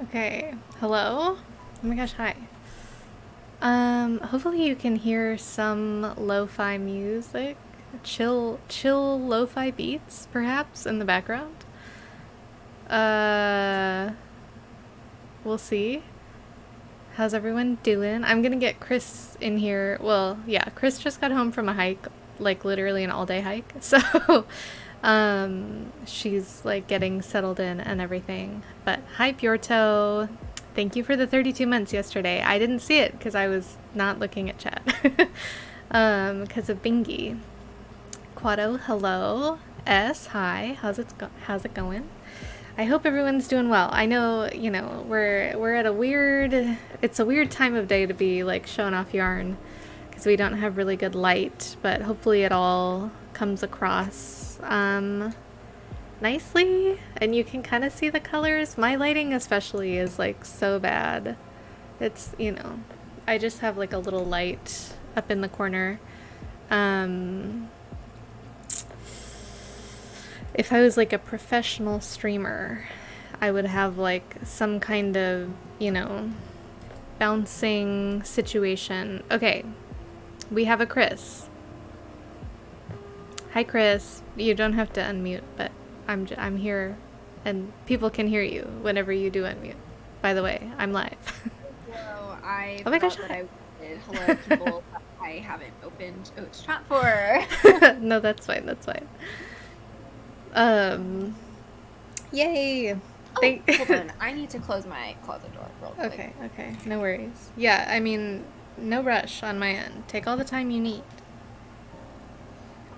Okay. Hello? Oh my gosh, hi. Hopefully you can hear some lo-fi music. Chill lo-fi beats, perhaps, in the background. Uh, we'll see. How's everyone doing? I'm gonna get Chris in here. Well, yeah, Chris just got home from a hike, like literally an all-day hike. So, she's like getting settled in and everything. But hi, Bjorto. Thank you for the 32 months yesterday. I didn't see it because I was not looking at chat. Because of Bingy. Quado, hello. S, hi. How's it going? I hope everyone's doing well. I know, we're at a weird it's a weird time of day to be like showing off yarn because we don't have really good light, but hopefully it all comes across nicely and you can kind of see the colors. My lighting especially is like so bad. It's, I just have like a little light up in the corner. Um if I was like a professional streamer, I would have like some kind of, bouncing situation. Okay, we have a Chris. Hi, Chris. You don't have to unmute, but I'm here, and people can hear you whenever you do unmute. By the way, I'm live. Hello, I Oh my gosh, forgot that hi. I did hello people that I haven't opened Oats chat for. No, that's fine. That's fine. Um, Yay. Oh, Thank. hold on. I need to close my closet door real quick. Okay. No worries. Yeah, I mean, no rush on my end. Take all the time you need.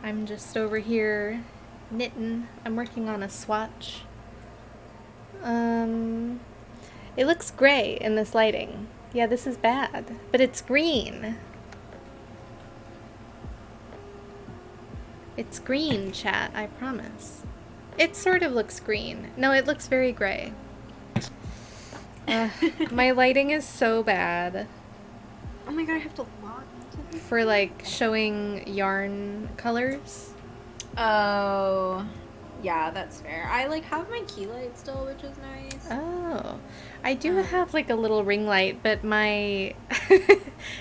I'm just over here knitting. I'm working on a swatch. Um, it looks gray in this lighting. Yeah, this is bad, but it's green. It's green, chat, I promise. It sort of looks green. No, it looks very gray. My lighting is so bad Oh my god, I have to log into this for thing? like showing yarn colors. Oh, yeah, that's fair. I like have my key light still, which is nice. Oh, I do Um, have like a little ring light, but my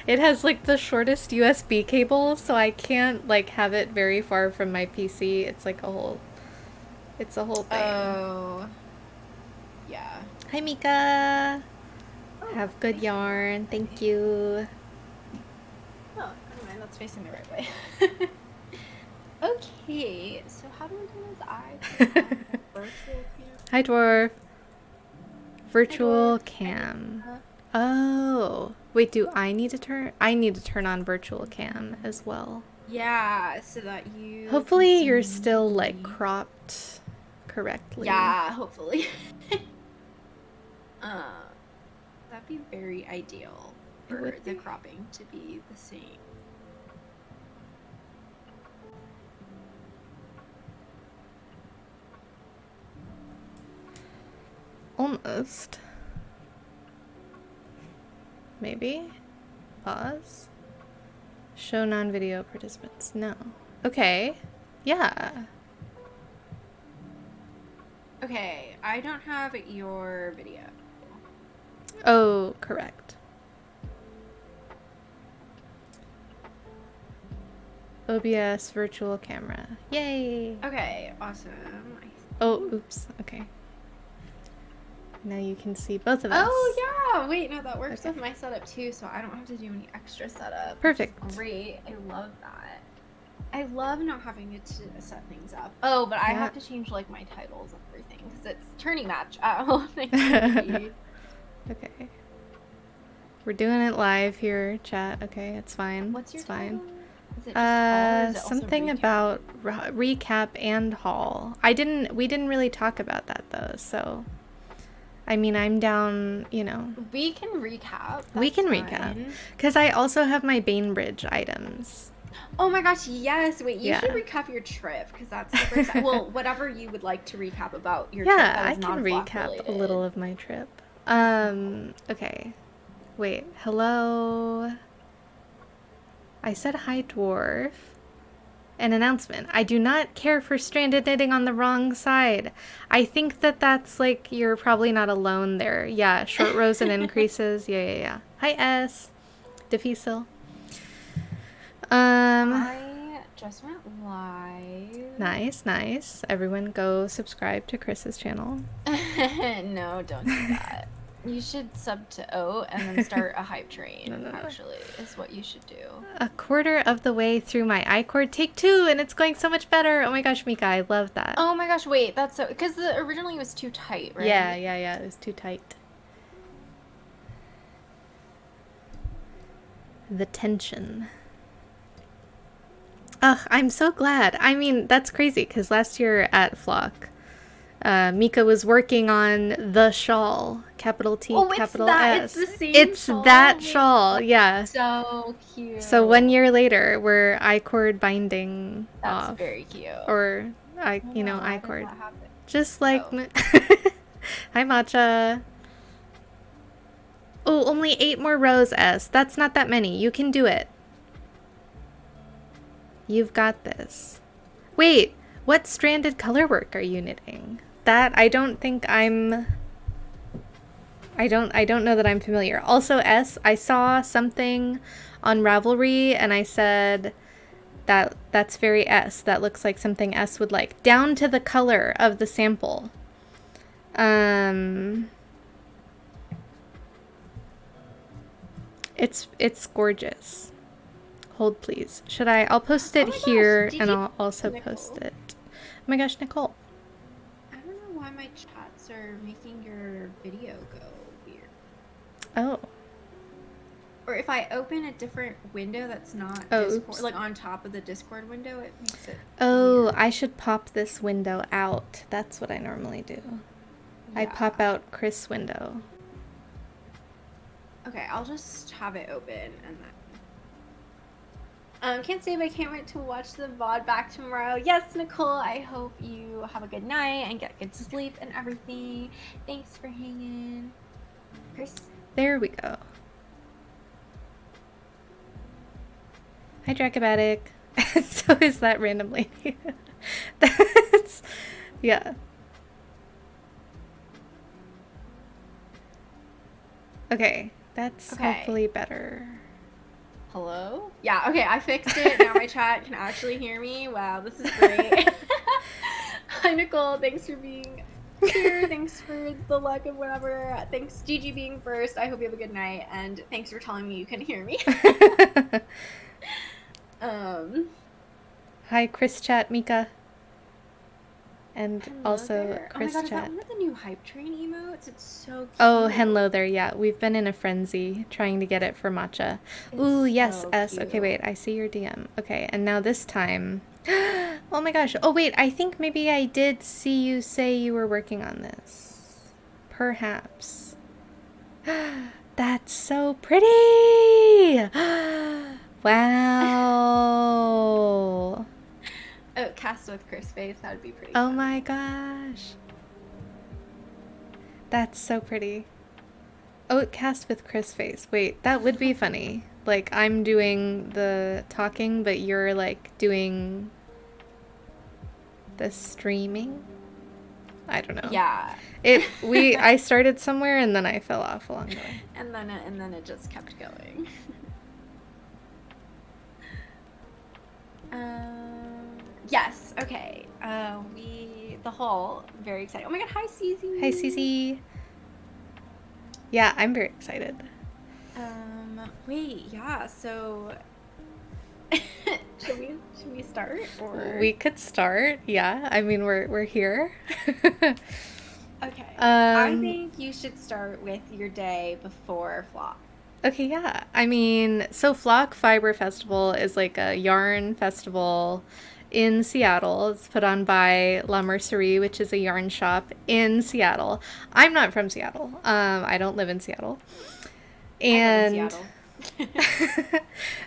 it has like the shortest USB cable, so I can't like have it very far from my PC. It's a whole thing. oh, yeah. Hi Mika. Oh, Have good thank you. yarn. Thank you. Oh, never mind. That's facing the right way. Okay, so how do I do this? I turn on virtual cam. Hi dwarf. Hi, Dwarf. Virtual Hi, cam. Mika. Oh, wait, do I need to turn on virtual cam as well. Yeah, so that you can Hopefully see you're still like me. cropped correctly. Yeah, hopefully. Um, that'd be very ideal It for would the be. cropping to be the same. Almost. Maybe? Pause. Show non-video participants. No. Okay. Yeah. Okay, I don't have your video. Oh, correct. OBS virtual camera. Yay! Okay, awesome. Oh, oops. Okay. Now you can see both of us. Oh yeah, wait, no, that works Okay. with my setup too, so I don't have to do any extra setup, which is Perfect. great. I love that. I love not having to set things up. Oh, but I Yeah. have to change like my titles and everything because it's turning match at home. I need to be. Okay. We're doing it live here, chat. Okay, it's fine. What's your It's fine. title? Is it just haul or is it also Something recap? about recap and haul. We didn't really talk about that though, so I mean, I'm down, We can recap. we That's can recap. fine. Because I also have my Bainbridge items. Oh my gosh, yes. Wait, you should Yeah. recap your trip because that's super exciting. Well, whatever you would like to recap about your trip Yeah, that I is not can a flock recap a little related. of my trip. Okay. Wait, hello. I said hi, dwarf. an announcement. I do not care for stranded knitting on the wrong side. I think that that's like, you're probably not alone there. Yeah, short rows and increases. Yeah. Hi, S. Difficile. I just went live. Nice. Everyone go subscribe to Chris's channel. No, don't do that. You should sub to O and then start a hype train, No. actually, is what you should do. A quarter of the way through my I-cord take 2, and it's going so much better. Oh my gosh, Mika, I love that. Oh my gosh, wait, that's so... Because originally it was too tight, right? Yeah, it was too tight. The tension. Ugh, I'm so glad. I mean, that's crazy, because last year at Flock, Mika was working on the shawl, capital T, capital S. It's the same It's shawl. that shawl, yeah. So cute. So 1 year later, we're I-cord binding That's off. very cute. Or, How did I-cord. that happen? Just like... Oh. Hi, Matcha. Oh, only 8 more rows, S. That's not that many. You can do it. You've got this. Wait, what stranded color work are you knitting? That I don't think I'm... I don't know that I'm familiar. Also, S, I saw something on Ravelry and I said that's very S. That looks like something S would like. Down to the color of the sample. It's gorgeous. Hold please. Should I? I'll post it here and I'll also post it. Oh my gosh, Nicole. I don't know why my chats are making your video go weird. Oh. Or if I open a different window that's not Oh, Discord, like on top of the Discord window, it makes it Oh, weird. I should pop this window out. That's what I normally do. I Yeah. pop out Chris window. Okay, I'll just have it open and then. Can't say, but I can't wait to watch the VOD back tomorrow. Yes, Nicole, I hope you have a good night and get good sleep and everything. Thanks for hanging. Chris? There we go. Hi, Dracomatic. So is that random lady. That's... Yeah. Okay, that's hopefully better. Hello? Yeah, okay, I fixed it. Now my chat can actually hear me. Wow, this is great. Hi, Nicole. Thanks for being here. Thanks for the luck of whatever. Thanks, Gigi, being first. I hope you have a good night. And thanks for telling me you can hear me. Hi, Chris Chat, Mika. And also there. Chris oh my god, Chat. is that one of the new Hype Train emotes? It's so cute. Oh, hello there. Yeah, we've been in a frenzy trying to get it for Matcha. Ooh, yes, so S. Okay, cute. wait, I see your DM. Okay, and now this time... Oh my gosh. Oh, wait, I think maybe I did see you say you were working on this. Perhaps. That's so pretty! Wow! Oh, cast with Chris face. That would be pretty Oh fun. my gosh. That's so pretty. Oh, cast with Chris face. Wait, that would be funny. Like, I'm doing the talking, but you're, like, doing the streaming? I don't know. Yeah. I started somewhere and then I fell off along the way. And then it just kept going. Yes. Okay. The whole very excited. Oh my god! Hi, Cece. Hi, Cece. Yeah, I'm very excited. Wait. Yeah. So, should we start or We could start. Yeah. I mean, we're here. Okay. I think you should start with your day before Flock. Okay, yeah. I mean, so Flock Fiber Festival is like a yarn festival in Seattle. It's put on by La Mercerie, which is a yarn shop in Seattle. I'm not from Seattle. I don't live in Seattle. And I live in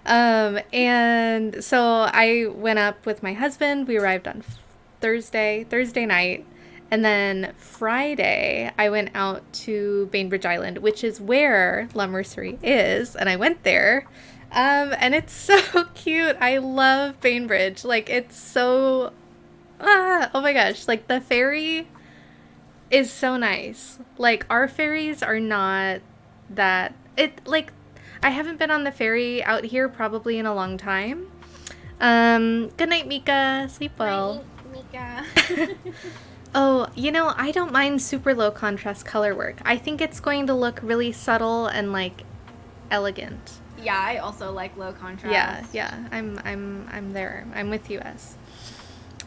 Seattle. and so I went up with my husband. We arrived on Thursday night. And then Friday, I went out to Bainbridge Island, which is where La Mercerie is, and I went there. And it's so cute. I love Bainbridge. Like, it's so, oh my gosh. Like, the fairy is so nice. Like, our fairies are not that, like, I haven't been on the ferry out here probably in a long time. Good night, Mika. Sleep well. Night, Mika. Oh, I don't mind super low contrast color work. I think it's going to look really subtle and like elegant. Yeah, I also like low contrast. Yeah. I'm there. I'm with you, S.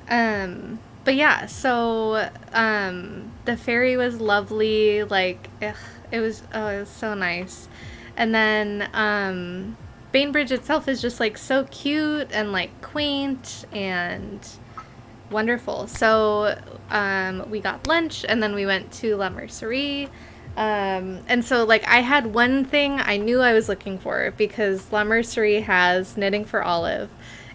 But yeah, so the fairy was lovely. Like, it was so nice. And then Bainbridge itself is just like so cute and like quaint and wonderful. So we got lunch and then we went to La Mercerie. And so like I had one thing I knew I was looking for because La Mercerie has Knitting for Olive,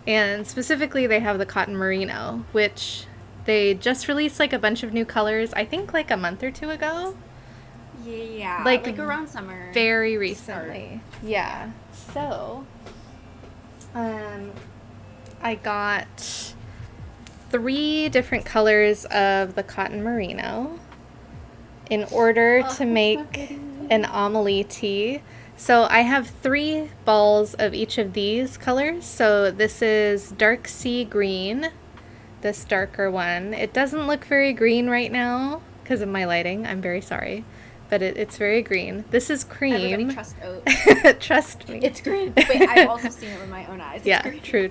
and specifically they have the cotton merino, which they just released like a bunch of new colors, I think like a month or two ago. Yeah, like around summer. Very recently. Yeah. So I got 3 different colors of the cotton merino in order to make an Amelie tee. So I have 3 balls of each of these colors. So this is dark sea green, this darker one. It doesn't look very green right now because of my lighting. I'm very sorry. But it's very green. This is cream. Everybody trust Oat. Trust me. It's green. Wait, I've also seen it with my own eyes. Yeah, true.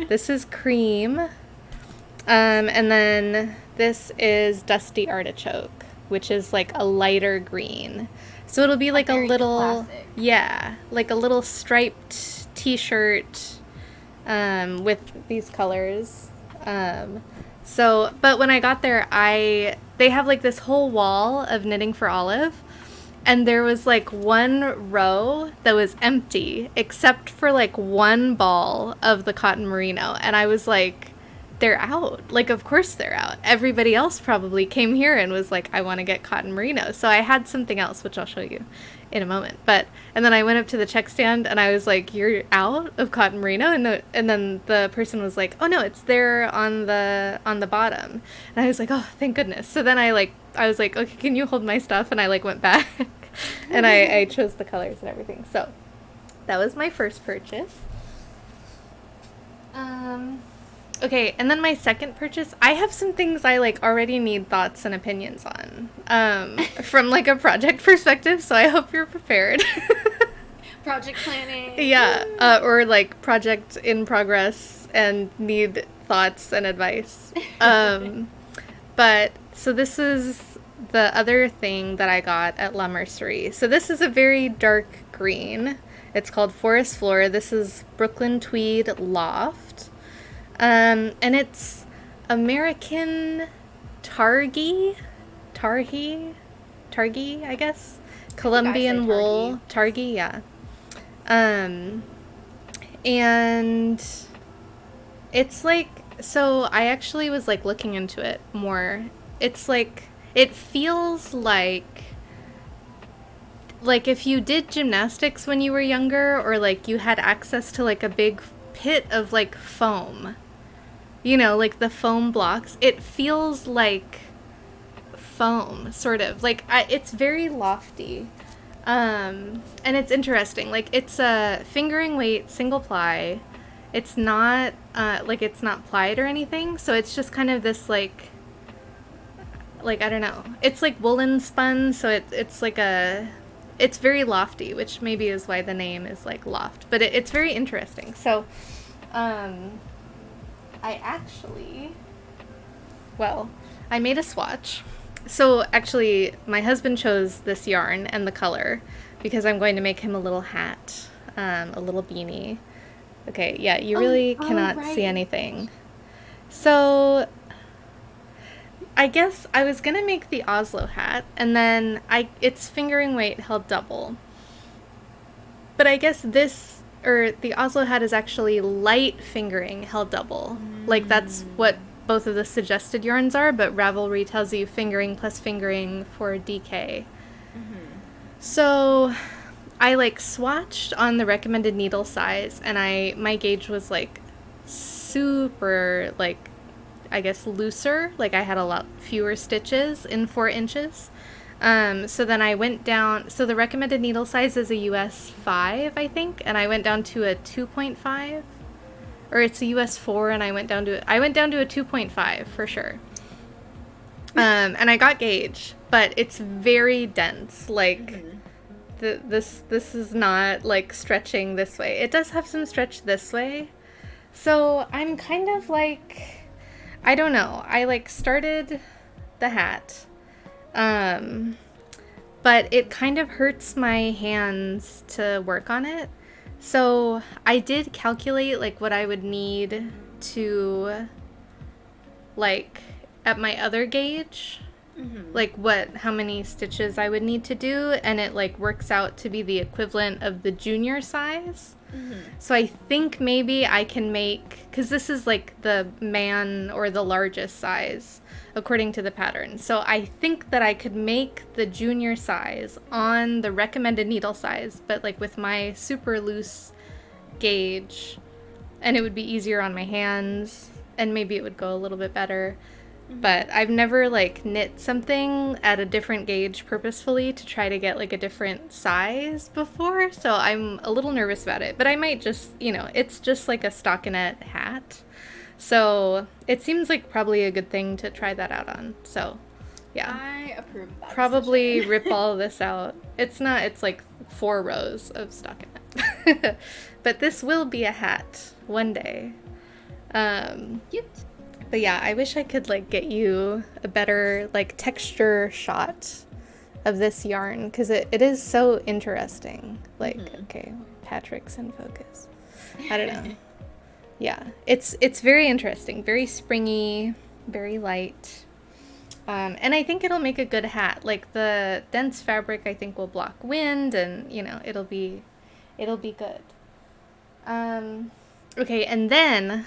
This is cream. And then this is Dusty Artichoke, which is like a lighter green. So it'll be like a little, classic. Yeah, like a little striped t-shirt with these colors. But when I got there, they have like this whole wall of Knitting for Olive, and there was like one row that was empty except for like one ball of the cotton merino, and I was like, they're out. Like, of course they're out. Everybody else probably came here and was like, I want to get cotton merino. So I had something else, which I'll show you in a moment. And then I went up to the check stand and I was like, you're out of cotton merino? And then the person was like, oh no, it's there on the bottom. And I was like, oh, thank goodness. So then I was like, okay, can you hold my stuff? And I like went back and I chose the colors and everything. So that was my first purchase. Okay, and then my second purchase, I have some things I like already need thoughts and opinions on from like a project perspective, so I hope you're prepared. Project planning. Yeah, or like project in progress and need thoughts and advice. But so this is the other thing that I got at La Mercerie. So this is a very dark green. It's called Forest Floor. This is Brooklyn Tweed Loft. And it's American Targhee, I guess. Colombian wool. Targhee, yeah. And it's like, so I actually was like looking into it more. It's like, it feels like if you did gymnastics when you were younger, or like you had access to like a big pit of like foam. Like the foam blocks. It feels like foam, sort of. Like, it's very lofty. And it's interesting. Like, it's a fingering weight, single ply. It's not, it's not plied or anything. So it's just kind of this, like, I don't know. It's like woolen spun, so it's like it's very lofty, which maybe is why the name is, like, loft. But it's very interesting. So, I made a swatch. So actually, my husband chose this yarn and the color because I'm going to make him a little hat, a little beanie. Okay, yeah, you really cannot see anything. So I guess I was going to make the Oslo hat, and then its fingering weight held double. But I guess the Oslo hat is actually light fingering held double. Like, that's what both of the suggested yarns are, but Ravelry tells you fingering plus fingering for DK. So I like swatched on the recommended needle size, and my gauge was like super like, I guess, looser. Like I had a lot fewer stitches in 4 inches. So then I went down. So the recommended needle size is a US 5, I think, and I went down to a 2.5, or it's a US 4, and I went down to a 2.5 for sure. And I got gauge, but it's very dense. Like this is not like stretching this way. It does have some stretch this way. So I'm kind of like, I don't know. I like started the hat. But it kind of hurts my hands to work on it. So I did calculate like what I would need to, like, at my other gauge, like how many stitches I would need to do, and it like works out to be the equivalent of the junior size. So I think maybe I can make, because this is like the man or the largest size according to the pattern. So I think that I could make the junior size on the recommended needle size, but like with my super loose gauge, and it would be easier on my hands, and maybe it would go a little bit better. But I've never like knit something at a different gauge purposefully to try to get like a different size before, so I'm a little nervous about it. But I might just, it's just like a stockinette hat, so it seems like probably a good thing to try that out on. So yeah, I approve of that probably decision. rip all of this out. It's like 4 rows of stockinette. But this will be a hat one day. Cute. But yeah, I wish I could like get you a better like texture shot of this yarn, because it is so interesting. Like, okay, Patrick's in focus. I don't know. Yeah, it's very interesting, very springy, very light. And I think it'll make a good hat. Like the dense fabric, I think, will block wind, and it'll be good. Okay, and then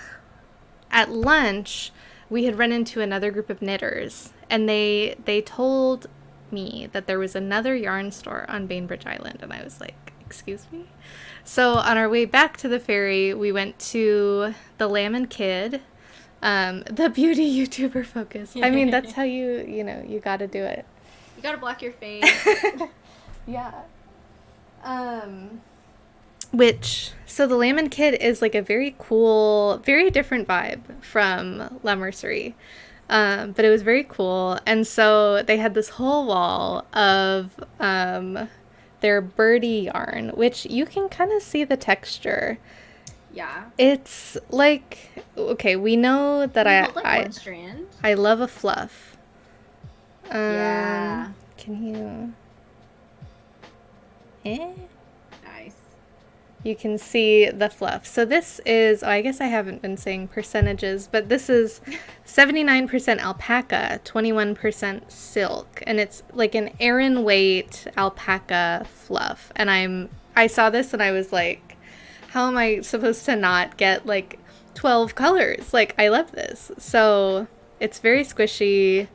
at lunch, we had run into another group of knitters, and they told me that there was another yarn store on Bainbridge Island, and I was like, excuse me? So on our way back to the ferry, we went to the Lamb and Kid, the beauty YouTuber focus. I mean, that's how you gotta do it. You gotta block your face. Yeah. So the Lamb and Kid is like a very cool, very different vibe from La Mercerie. But it was very cool. And so they had this whole wall of their birdie yarn, which you can kind of see the texture. Yeah. It's like, okay, we know that one strand. I love a fluff. Yeah. Can you? Nice. You can see the fluff. So this is, I guess I haven't been saying percentages, but this is 79% alpaca, 21% silk, and it's like an Aran weight alpaca fluff. And I saw this and I was like, how am I supposed to not get like 12 colors? Like, I love this. So it's very squishy.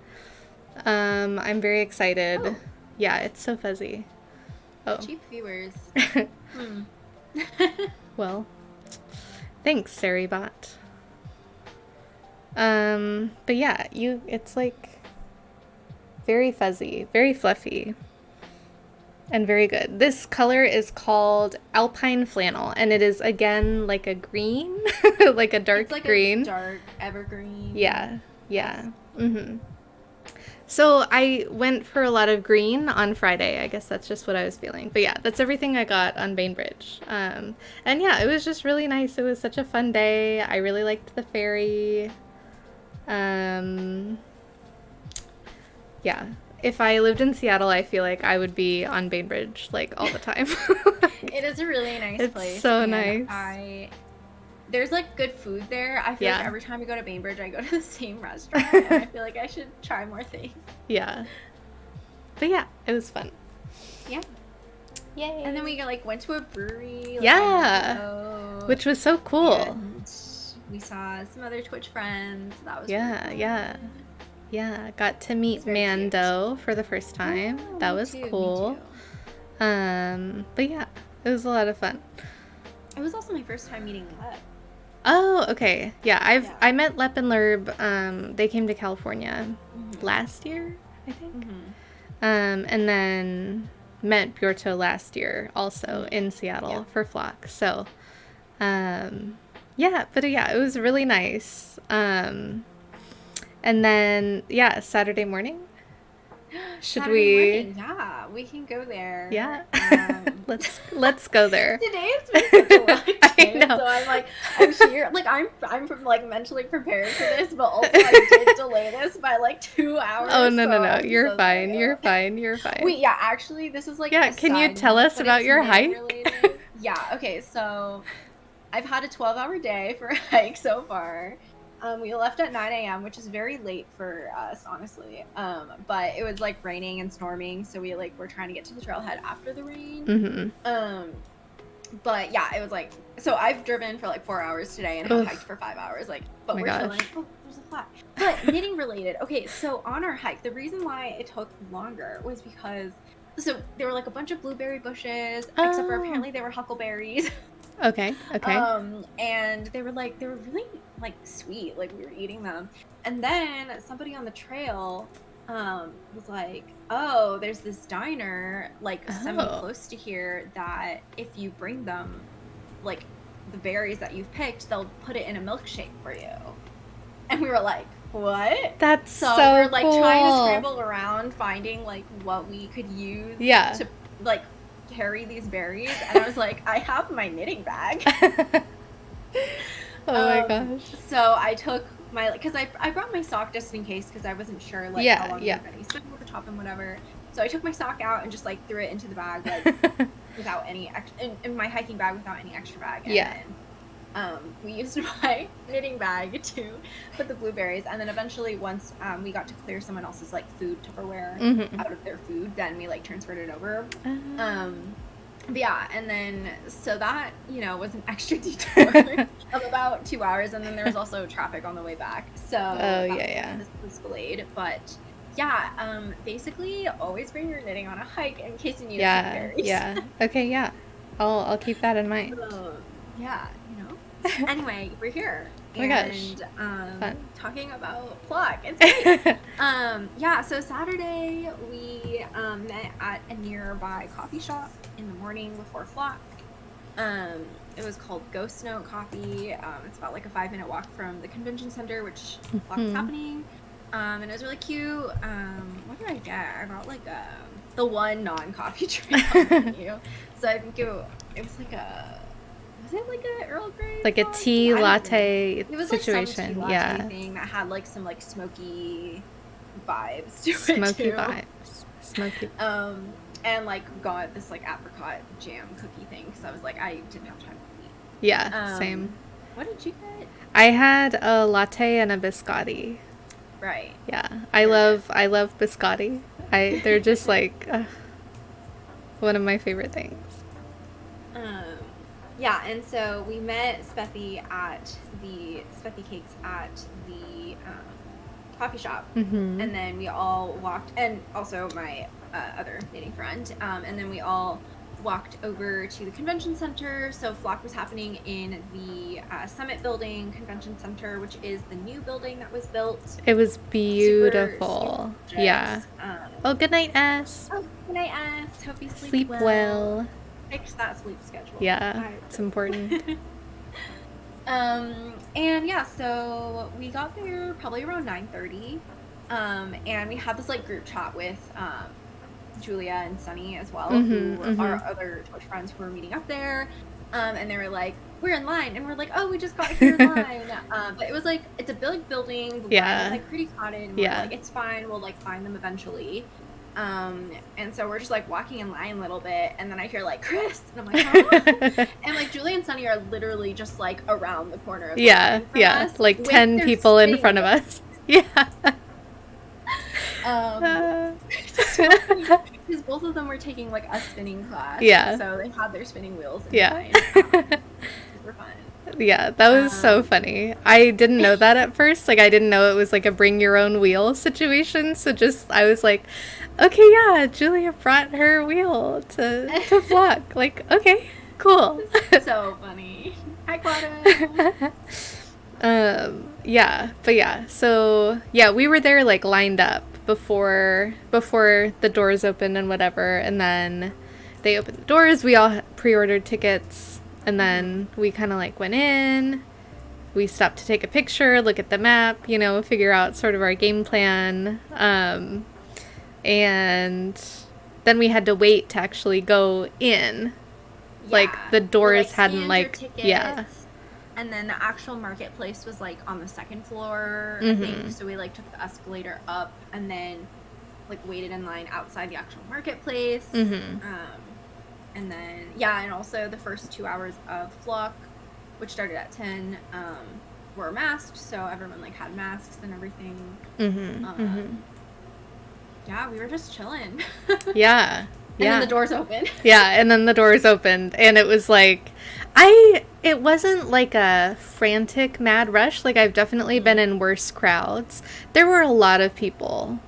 I'm very excited. Oh. Yeah, it's so fuzzy. Oh. Cheap viewers. Well, thanks, Saribot. But yeah, it's like very fuzzy, very fluffy, and very good. This color is called Alpine Flannel, and it is again like a green, like a dark green. A dark evergreen. Yeah. So I went for a lot of green on Friday. I guess that's just what I was feeling. But yeah, that's everything I got on Bainbridge. And yeah, it was just really nice. It was such a fun day. I really liked the ferry. Yeah. If I lived in Seattle, I feel like I would be on Bainbridge like all the time. It is a really nice place. It's so nice. There's like good food there. I feel like every time we go to Bainbridge, I go to the same restaurant, and I feel like I should try more things. Yeah. But yeah, it was fun. Yeah. Yay. And then we went to a brewery. Which was so cool. And we saw some other Twitch friends. That was really cool. Yeah, got to meet Mando for the first time. That was cool. But yeah, it was a lot of fun. It was also my first time meeting Lep. Oh, okay. Yeah, Yeah. I met Lep and Lerb. They came to California last year, I think. And then met Bjorto last year also in Seattle for Flock. So, yeah, but yeah, it was really nice. And then, yeah, Saturday morning. Should Saturday we? morning, yeah, we can go there. Yeah. Let's go there. Today has been such a long I day, know. so I'm here, like I'm like mentally prepared for this, but also I did delay this by like 2 hours. Oh, no, so no, no. I'm You're so fine. sorry. You're fine. You're fine. Wait, yeah, actually, this is like Yeah, a can you side tell note, us but about it's your knitting hike? related. Yeah, okay, so I've had a 12-hour day for a hike so far. We left at 9 a.m., which is very late for us, honestly. But it was like raining and storming, so we like were trying to get to the trailhead after the rain. But yeah, it was like, so I've driven for like 4 hours today and have hiked for 5 hours. Like, but my we're chilling. gosh. Oh, there's a flat. But knitting related. Okay, so on our hike, the reason why it took longer was because so there were like a bunch of blueberry bushes, except for apparently they were huckleberries. Okay. And they were really like sweet, like we were eating them. And then somebody on the trail was like, oh, there's this diner like semi close to here that if you bring them like the berries that you've picked, they'll put it in a milkshake for you. And we were like, what? That's so we're like cool. trying to scramble around finding like what we could use to like carry these berries, and I was like, I have my knitting bag. Oh my gosh. So I took my, because I brought my sock just in case, because I wasn't sure like how long we were going to spend with the top and whatever. So I took my sock out and just like threw it into the bag like without any in my hiking bag without any extra bag. And then, we used my knitting bag to put the blueberries, and then eventually once we got to clear someone else's like food Tupperware out of their food, then we like transferred it over. But yeah, and then so that, you know, was an extra detour of about 2 hours, and then there was also traffic on the way back. So this was delayed. But yeah, basically always bring your knitting on a hike in case you need berries. Okay, yeah. I'll keep that in mind. Yeah, you know. Anyway, we're here. Oh my gosh. Fun. Talking about Flock. It's great. Yeah, so Saturday we met at a nearby coffee shop in the morning before Flock. It was called Ghost Note Coffee. It's about like a 5-minute walk from the convention center, which Flock is happening. And it was really cute. What did I get? I got like the one non-coffee drink on the menu. So I think it was like a, was it like a Earl Grey? Like a tea latte it was situation. Like some tea latte thing that had like some like smoky vibes to it. Smoky. And like got this like apricot jam cookie thing because I was like, I didn't have time to eat. Yeah, same. What did you get? I had a latte and a biscotti. Right. Yeah, I love biscotti. They're just like one of my favorite things. Yeah, and so we met Spethy Cakes at the coffee shop, and then we all walked, and also my other knitting friend, and then we all walked over to the convention center. So Flock was happening in the Summit Building Convention Center, which is the new building that was built. It was beautiful. Super yeah. Oh, good night, S. Oh, good night, S. Hope you sleep well. Fix that sleep schedule. Yeah, it's important. And yeah, so we got there probably around 9:30, and we had this like group chat with Julia and Sunny as well, who were our other Twitch friends who were meeting up there, and they were like, we're in line, and we're like, oh, we just got here in line. But it was like, it's a big building, the line is like pretty crowded, and we're like, it's fine, we'll like find them eventually. And so we're just like walking in line a little bit, and then I hear like Chris, and I'm like, huh? And like Julie and Sunny are literally just like around the corner of the line from us, like 10 people in front of us. Because both of them were taking like a spinning class, so they had their spinning wheels in line. Super fun. Yeah, that was so Um, funny. I didn't know that at first. Like, I didn't know it was like a bring your own wheel situation. So just, I was like, okay, yeah, Julia brought her wheel to Flock. Like, okay, cool. so funny. Hi, Claudia. Yeah, but yeah, so yeah, we were there like lined up before the doors opened and whatever, and then they opened the doors. We all pre-ordered tickets, and then we kind of like went in. We stopped to take a picture, look at the map, figure out sort of our game plan, and then we had to wait to actually go in. Like Yeah. the We, doors like, hadn't scanned your like yeah. tickets, and then the actual marketplace was like on the second floor, I think. Mhm. So we like took the escalator up and then like waited in line outside the actual marketplace. Mhm. And then yeah, and also the first 2 hours of Flock, which started at 10, were masked, so everyone like had masks and everything. Mhm. Mhm. Um, yeah, we were just chilling. Yeah. And then Yeah. the doors opened. Yeah, and then the doors opened and it was like it wasn't like a frantic mad rush. Like I've definitely been in worse crowds. There were a lot of people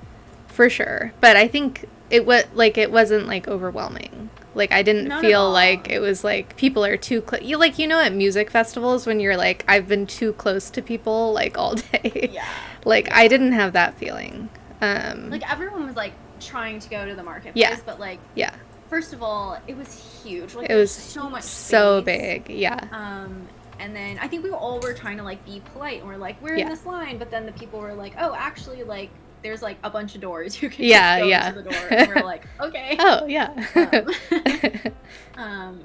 for sure, but I think it wasn't like overwhelming. Like I didn't None at feel all. like it was like people are too close. At music festivals when you're like I've been too close to people like all day. Yeah. Like I didn't have that feeling. Like everyone was like trying to go to the marketplace, Yeah. but like Yeah. first of all, it was huge. Like It there was was so much so space. big. Yeah. And then I think we all were trying to like be polite and we're like, we're in Yeah. this line, but then the people were like, oh, actually, like there's like a bunch of doors. You can Yeah, just go yeah. into the door. And we're like, okay. Oh, yeah. Um,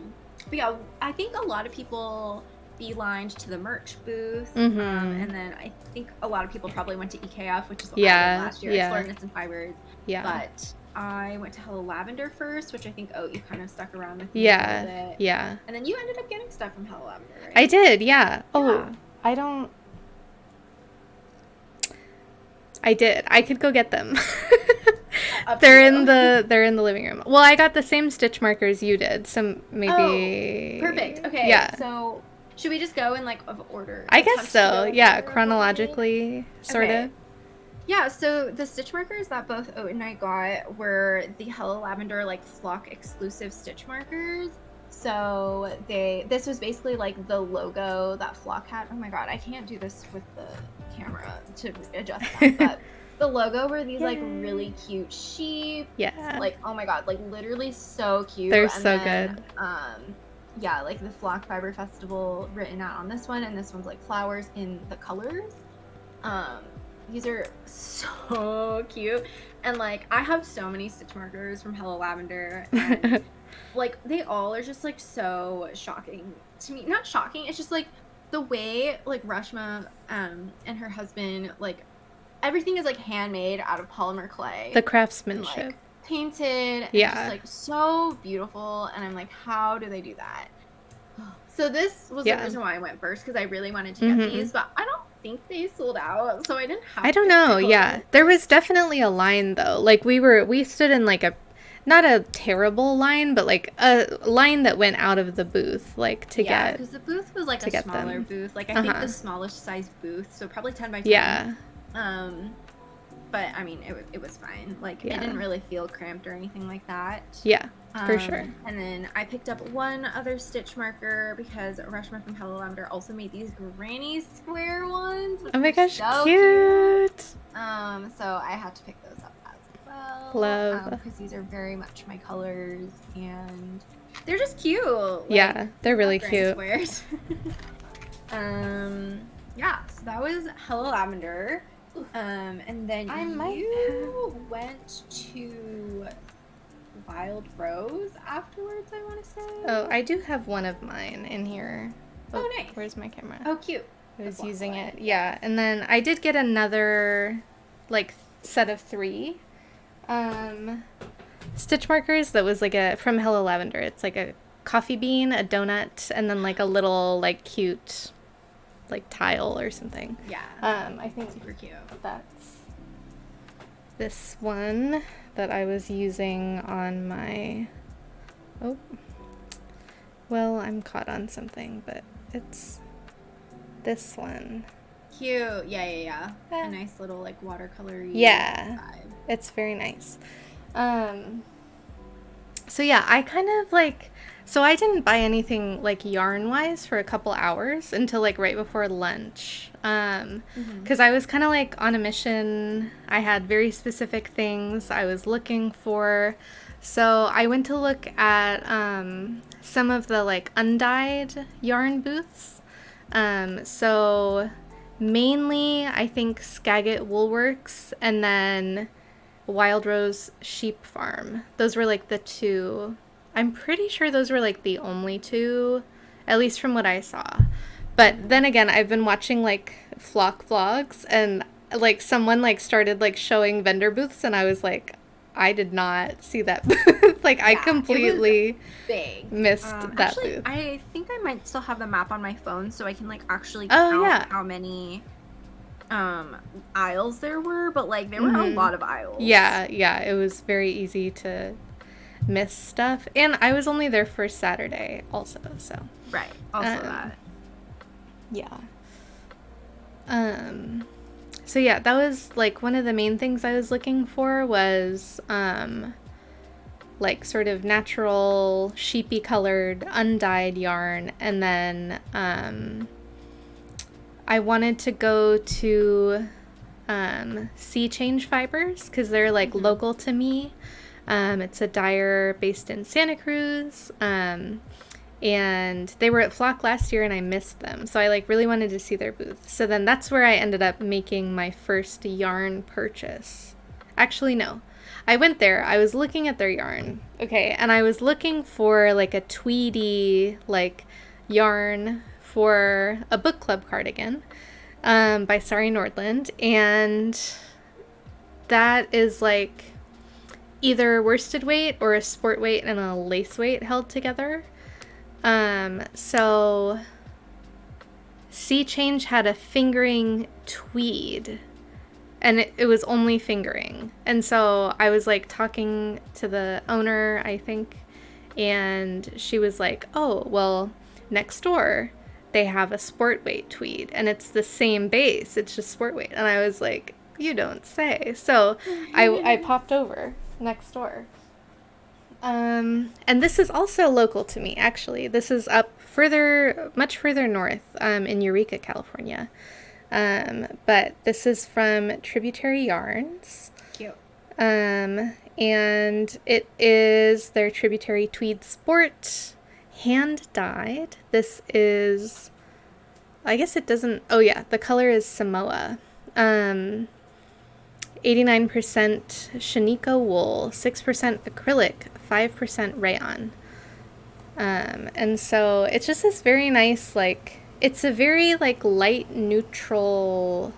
but yeah, I think a lot of people beelined to the merch booth. Mhm. And then I think a lot of people probably went to EKF, which is what I Yeah, did last year. yeah. Explorer Knits and Fibers. Yeah. But I went to Hello Lavender first, which I think you kind of stuck around with me a Yeah. little bit. Yeah. And then you ended up getting stuff from Hello Lavender, right? I did, yeah. Oh, Yeah. I did. I could go get them. Up to They're you. in the living room. Well, I got the same stitch markers you did. So maybe Perfect. Okay. Yeah. So should we just go in like of order? I guess Attempt to so. go in Yeah, order of chronologically sort Okay. of. Yeah, so the stitch markers that both Oat and I got were the Hello Lavender like Flock exclusive stitch markers. So this was basically like the logo that Flock had. Oh my god, I can't do this with the camera to adjust them, but the logo were these like Yay. really cute sheep. Yeah. Like oh my god, like literally so cute. They're And so then, good. yeah, like the Flock Fiber Festival written out on this one, and this one's like flowers in the colors. These are so cute, and like I have so many stitch markers from Hello Lavender, and like they all are just like so shocking to me. Not shocking, it's just like the way like Rashma and her husband, like everything is like handmade out of polymer clay The and craftsmanship. like painted and Yeah. just like so beautiful, and I'm like, how do they do that? So this was Yeah. the reason why I went first, because I really wanted to get Mhm. these, but I don't think they sold out, so I didn't have I don't to know. go. Yeah. There was definitely a line though. Like we stood in like not a terrible line, but like a line that went out of the booth like to Yeah, get because the booth was like to a get smaller them. booth. Like I think Uh-huh. the smallest size booth, so probably 10 by 10. Yeah. But I mean, it was fine. Like Yeah. it didn't really feel cramped or anything like that. Yeah. For sure. And then I picked up one other stitch marker because Rashma from Hello Lavender also made these granny square ones. Which Oh my are gosh, so cute. So I had to pick those up as well. Love. Because these are very much my colors, and they're just cute. Like, Yeah, they're really granny cute. Squares. Yeah, so that was Hello Lavender. And then I might you went to Wild Rose afterwards, I want to say. Oh, I do have one of mine in here. Oh, nice. Where's my camera? Oh, cute. I was the black using one. it. Yeah, and then I did get another like set of 3 stitch markers that was like from Hello Lavender. It's like a coffee bean, a donut, and then like a little like cute like tile or something. Yeah. I think Super cute. that's this one that I was using on my well, I'm caught on something, but it's this one. Cute. Yeah. Yeah. A nice little like watercolory Yeah. vibe. It's very nice. So yeah, I kind of like, so I didn't buy anything like yarn wise for a couple hours until like right before lunch. Because I was kind of like on a mission. I had very specific things I was looking for. So I went to look at some of the like undyed yarn booths. So mainly I think Skagit Woolworks and then Wild Rose Sheep Farm. Those were like the two. I'm pretty sure those were like the only two, at least from what I saw. But then again, I've been watching like flock vlogs and like someone like started like showing vendor booths and I was like, I did not see that booth. Like I completely big. missed that actually, booth. I think I might still have the map on my phone so I can like actually Oh, count yeah. how many aisles there were, but like there were a lot of aisles. Yeah, it was very easy to miss stuff. And I was only there for Saturday also, so. Right. Also that. Yeah. So yeah, that was like one of the main things I was looking for was like sort of natural sheepy colored undyed yarn, and then I wanted to go to Sea Change Fibers because they're like local to me. It's a dyer based in Santa Cruz. And they were at Flock last year and I missed them. So I like really wanted to see their booth. So then that's where I ended up making my first yarn purchase. Actually, no. I went there. I was looking at their yarn. Okay. And I was looking for like a tweedy like yarn for a book club cardigan by Sari Nordland. And that is like either worsted weight or a sport weight and a lace weight held together. So Sea Change had a fingering tweed and it was only fingering. And so I was like talking to the owner, I think, and she was like, oh, well, next door they have a sport weight tweed and it's the same base. It's just sport weight. And I was like, you don't say. So I popped over next door. And this is also local to me, actually. This is up much further north, in Eureka, California. But this is from Tributary Yarns. Cute. And it is their Tributary Tweed Sport, hand dyed. This is, I guess it doesn't, oh yeah, the color is Samoa. 89% Shaniko wool, 6% acrylic, 5% rayon. And so it's just this very nice, like, it's a very, like, light, neutral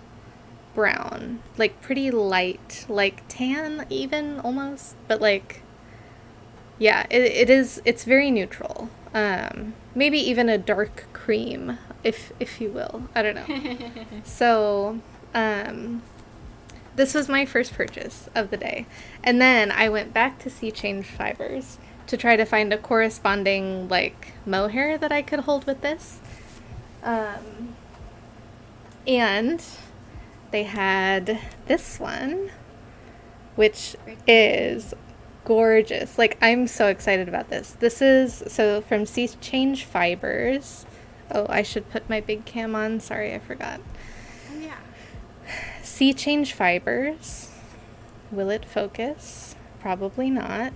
brown. Like, pretty light, like tan even, almost. But, like, yeah, it's very neutral. Maybe even a dark cream, if you will. I don't know. So, this was my first purchase of the day. And then I went back to Sea Change Fibers to try to find a corresponding, like, mohair that I could hold with this. And they had this one, which is gorgeous. Like, I'm so excited about this. This is, so from Sea Change Fibers. Oh, I should put my big cam on. Sorry, I forgot. Oh, yeah. Sea Change Fibers. Will it focus? Probably not.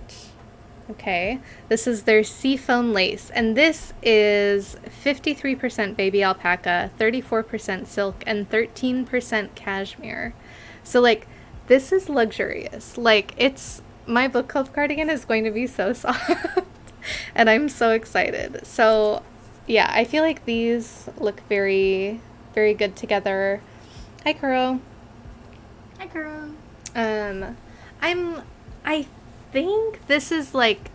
Okay. This is their Seafoam Lace. And this is 53% baby alpaca, 34% silk, and 13% cashmere. So, like, this is luxurious. Like, my book club cardigan is going to be so soft. And I'm so excited. So, yeah, I feel like these look very, very good together. Hi, Kuro. Hi, Kuro. I think this is like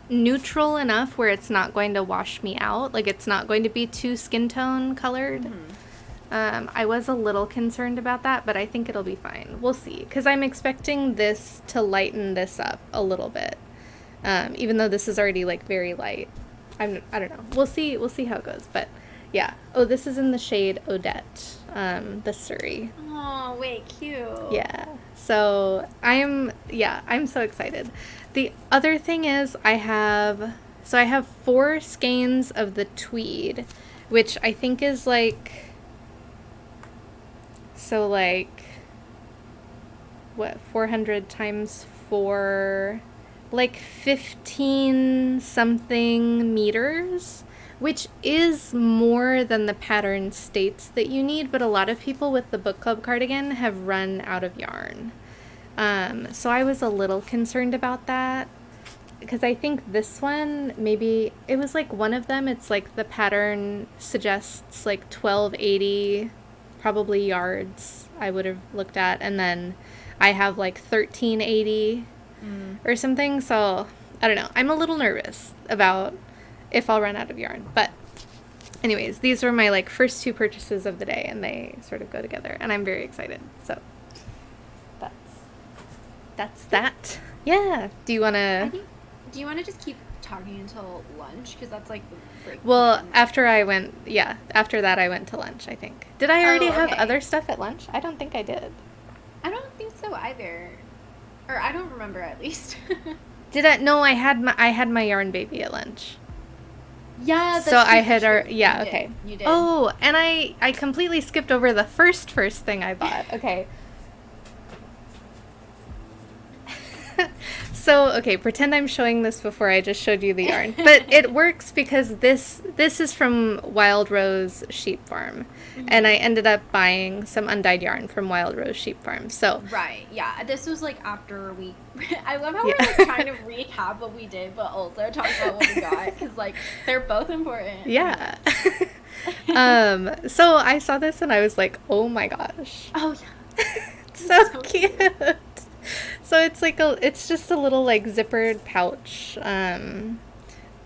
neutral enough where it's not going to wash me out. Like, it's not going to be too skin tone colored. I was a little concerned about that, but I think it'll be fine. We'll see. Because I'm expecting this to lighten this up a little bit. Even though this is already like very light. I don't know. We'll see how it goes. But Yeah. Oh, this is in the shade Odette, the Surrey. Oh, wait, cute. Yeah. So I'm so excited. The other thing is I have 4 skeins of the tweed, which I think is like, so like, what, 400 times 4, like 15 something meters, which is more than the pattern states that you need, but a lot of people with the book club cardigan have run out of yarn. So I was a little concerned about that, because I think this one, maybe it was like one of them, it's like the pattern suggests like 1280 probably yards I would have looked at, and then I have like 1380 or something. So I don't know, I'm a little nervous about if I'll run out of yarn, but anyways, these were my like first 2 purchases of the day, and they sort of go together, and I'm very excited. So that's that. Yeah. Do you want to? Do you want to just keep talking until lunch? Because that's like the break. Well, point. after that I went to lunch, I think. Did I already have okay. other stuff at lunch? I don't think I did. I don't think so either. Or I don't remember, at least. Did I? No, I had my yarn baby at lunch. Yeah, So I had You okay. Did. You did. Oh, and I completely skipped over the first thing I bought. Okay. So, okay, pretend I'm showing this before I just showed you the yarn. But it works because this is from Wild Rose Sheep Farm. Mm-hmm. And I ended up buying some undyed yarn from Wild Rose Sheep Farm. So right, yeah. This was like after we I love how we're like trying to recap what we did, but also talk about what we got, because like they're both important. Yeah. So I saw this and I was like, oh my gosh. Oh yeah. It's so cute. So it's just a little like zippered pouch.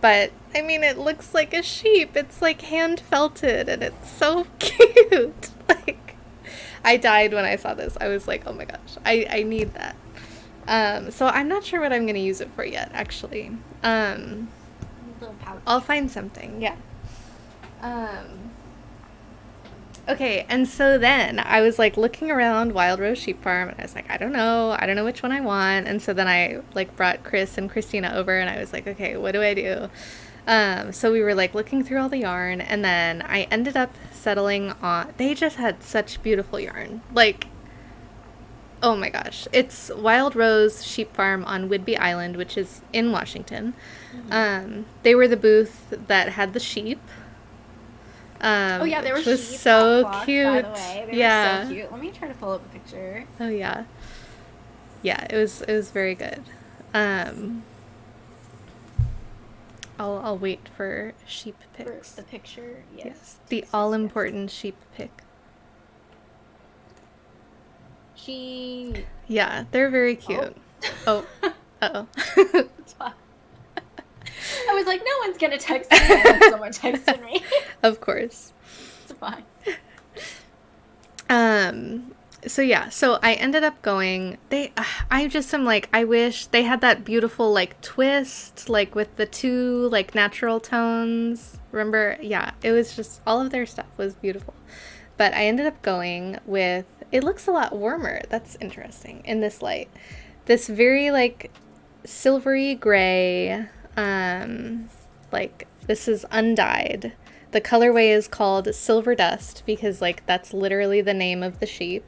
But I mean, it looks like a sheep. It's like hand felted, and it's so cute. Like, I died when I saw this. I was like, oh my gosh, I need that. So I'm not sure what I'm gonna use it for yet, actually. Little pouch. I'll find something. Yeah. Okay, and so then I was like looking around Wild Rose Sheep Farm, and I was like, I don't know which one I want. And so then I like brought Chris and Christina over, and I was like, okay, what do I do? So we were like looking through all the yarn, and then I ended up settling on, they just had such beautiful yarn. Like, oh my gosh. It's Wild Rose Sheep Farm on Whidbey Island, which is in Washington. Mm-hmm. They were the booth that had the sheep. Oh yeah, they were sheep. Was so cloth, cute. By the way, they were so cute. Let me try to pull up a picture. Oh yeah, yeah. It was very good. I'll wait for sheep pics. For the picture, yes. The all important sheep pic. Yeah, they're very cute. Oh. Uh-oh. I was like, no one's gonna text me, and then someone texted me. Of course. It's fine. So I ended up going, I just am like, I wish they had that beautiful like twist, like with the 2 like natural tones. Remember? Yeah, it was just, all of their stuff was beautiful. But I ended up going with, it looks a lot warmer. That's interesting in this light. This very like silvery gray, like this is undyed. The colorway is called Silver Dust because like that's literally the name of the sheep.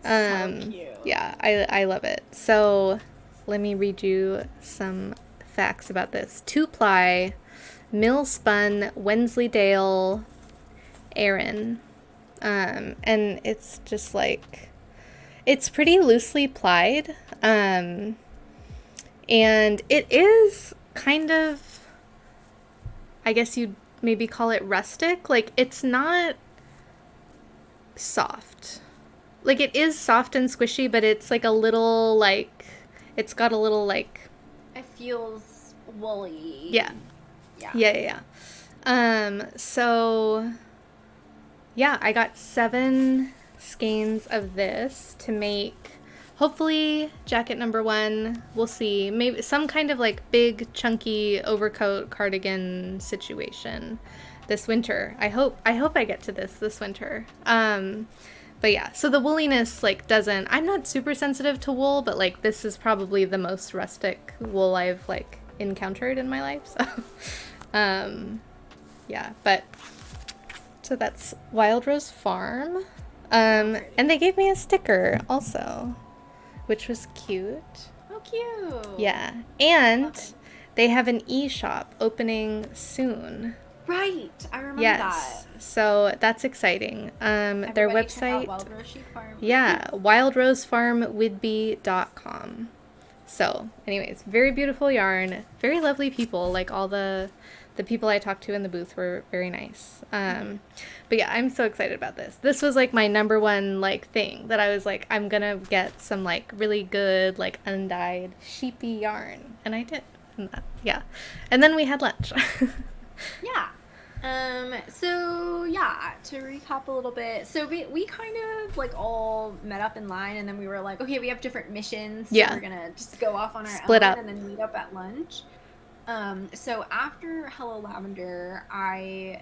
So cute. Yeah, I love it. So let me read you some facts about this. 2-ply, mill spun, Wensleydale, Aran. And it's just like, it's pretty loosely plied. And it is kind of, I guess you'd maybe call it rustic. Like, it's not soft. Like, it is soft and squishy, but it's like a little like, it's got a little like, it feels woolly. Yeah. So yeah, I got 7 skeins of this to make hopefully jacket number 1. We'll see. Maybe some kind of like big chunky overcoat cardigan situation. this winter. I hope I get to this winter. But yeah, so the wooliness like doesn't. I'm not super sensitive to wool, but like this is probably the most rustic wool I've like encountered in my life. So, yeah, but so that's Wild Rose Farm. And they gave me a sticker also, which was cute. Oh, cute. Yeah, and they have an e-shop opening soon. Right, I remember Yes, that. so that's exciting. Their Everybody check out website, Wild Rose Sheep Farm. yeah, wildrosefarmwhidbey.com. So, anyways, very beautiful yarn, very lovely people. Like all the people I talked to in the booth were very nice. But yeah, I'm so excited about this. This was like my number one like thing that I was like, I'm gonna get some like really good like undyed sheepy yarn, and I did. And yeah, and then we had lunch. Yeah. So yeah, to recap a little bit. So we kind of like all met up in line, and then we were like, okay, we have different missions. So Yeah. we're gonna just go off on our Split own up. and then meet up at lunch. So after Hello Lavender, I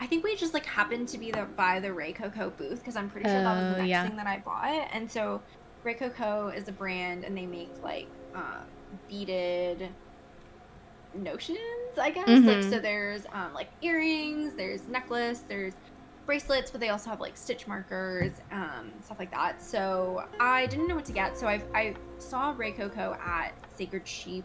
think we just like happened to be by the Ray Coco booth, because I'm pretty sure that was the next yeah. thing that I bought. And so Ray Coco is a brand, and they make like beaded notions, I guess. Like, so there's like earrings, there's necklace, there's bracelets, but they also have like stitch markers, stuff like that. So I didn't know what to get, so I saw Ray Coco at Sacred Sheep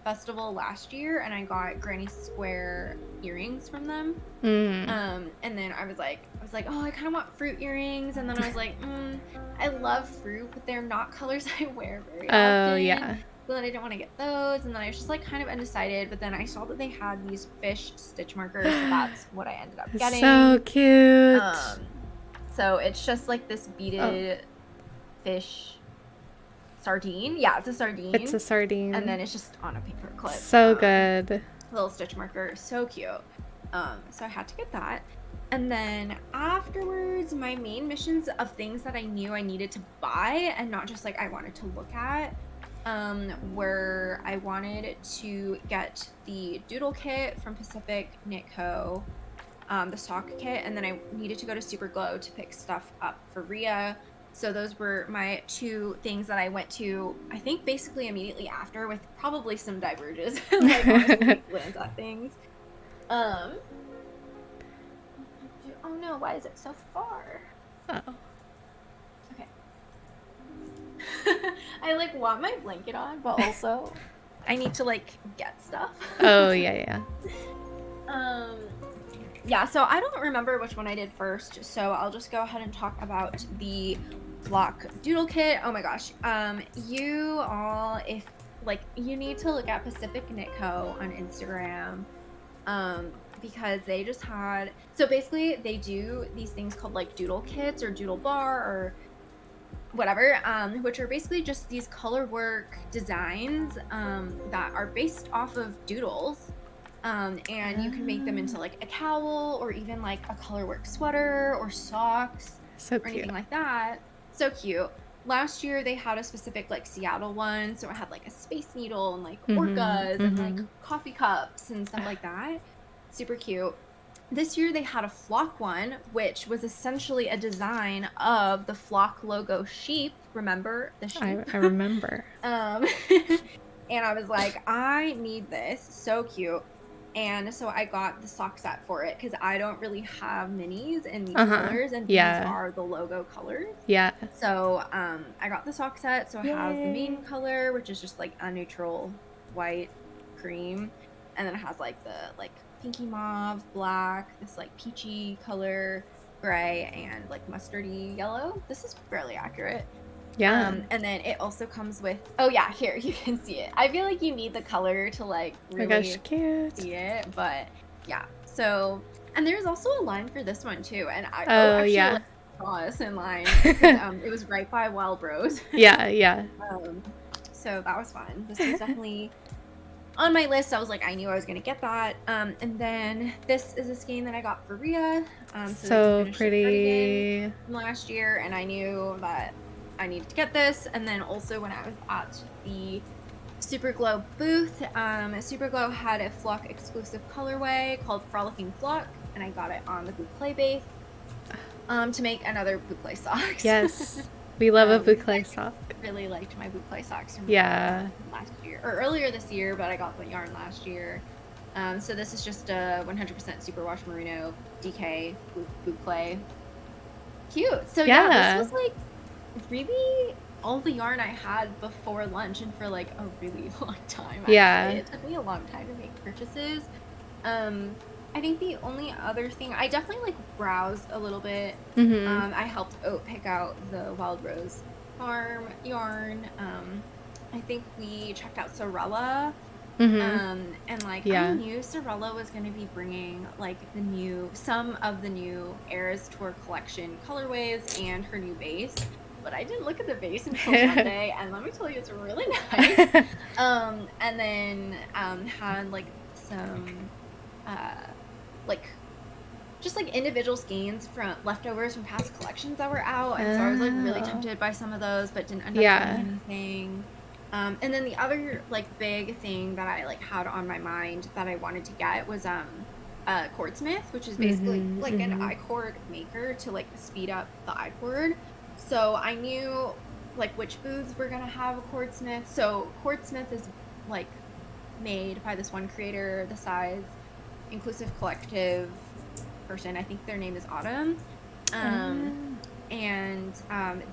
Festival last year, and I got Granny Square earrings from them. And then I was like, oh, I kind of want fruit earrings, and then I was like, I love fruit, but they're not colors I wear very often. Oh yeah. But then I didn't want to get those, and then I was just like kind of undecided. But then I saw that they had these fish stitch markers, so that's what I ended up getting. So cute. So it's just like this beaded fish sardine. Yeah, it's a sardine. It's a sardine. And then it's just on a paper clip. So good. Little stitch marker, so cute. So I had to get that. And then afterwards, my main missions of things that I knew I needed to buy and not just like I wanted to look at, where I wanted to get the doodle kit from Pacific Knit Co., the sock kit, and then I needed to go to Super Glow to pick stuff up for Rhea. So those were my two things that I went to, I think basically immediately after, with probably some diverges, like honestly glance at things. Oh no, why is it so far? Oh. Okay. I like want my blanket on, but also I need to like get stuff. Oh yeah. Yeah, so I don't remember which one I did first, so I'll just go ahead and talk about the block doodle kit. Oh my gosh. You all, if like, you need to look at Pacific Knit Co. on Instagram, because they just had, so basically they do these things called like doodle kits or doodle bar or whatever, which are basically just these color work designs that are based off of doodles, and you can make them into like a cowl or even like a color work sweater or socks or anything like that. So cute. Last year they had a specific like Seattle one, so it had like a space needle and like orcas and like coffee cups and stuff like that. Super cute. This year they had a flock one, which was essentially a design of the flock logo sheep. Remember the sheep? I remember. And I was like, I need this. So cute. And so I got the sock set for it because I don't really have minis in these colors, and these are the logo colors. Yeah. So I got the sock set. So it has the main color, which is just like a neutral white cream, and then it has like the like pinky mauve, black, this like peachy color, gray, and like mustardy yellow. This is fairly accurate. Yeah. And then it also comes with, oh yeah, here you can see it. I feel like you need the color to like really cute. see it, but yeah. So, and there's also a line for this one too, and I actually saw us in line. It was right by Wild Rose. Yeah. So that was fun. This was definitely on my list. I was like, I knew I was gonna get that. And then this is a skein that I got for Rhea. So pretty. Last year, and I knew that I needed to get this. And then also when I was at the Super Glow booth, Super Glow had a flock exclusive colorway called Frolicking Flock, and I got it on the boucle base to make another boucle socks. Yes. We love a boucle sock. Really liked my boucle socks from last year or earlier this year, but I got the yarn last year. So this is just a 100% superwash merino DK boucle. Cute. So yeah, this was like really all the yarn I had before lunch and for like a really long time. Actually. Yeah. It took me a long time to make purchases. I think the only other thing, I definitely like browsed a little bit. I helped Oat pick out the Wild Rose Farm yarn. I think we checked out Sorella. And like I knew Sorella was going to be bringing like some of the new Eras Tour collection colorways and her new base, but I didn't look at the base until Sunday, and let me tell you, it's really nice. And then had like some like just like individual skeins from leftovers from past collections that were out, and so I was like really tempted by some of those, but didn't end up getting anything. And then the other like big thing that I like had on my mind that I wanted to get was Cordsmith, which is basically like an I-cord maker to like speed up the I-cord. So I knew like which booths were gonna have a Cordsmith. So Cordsmith is like made by this one creator, the Size Inclusive Collective person. I think their name is Autumn. And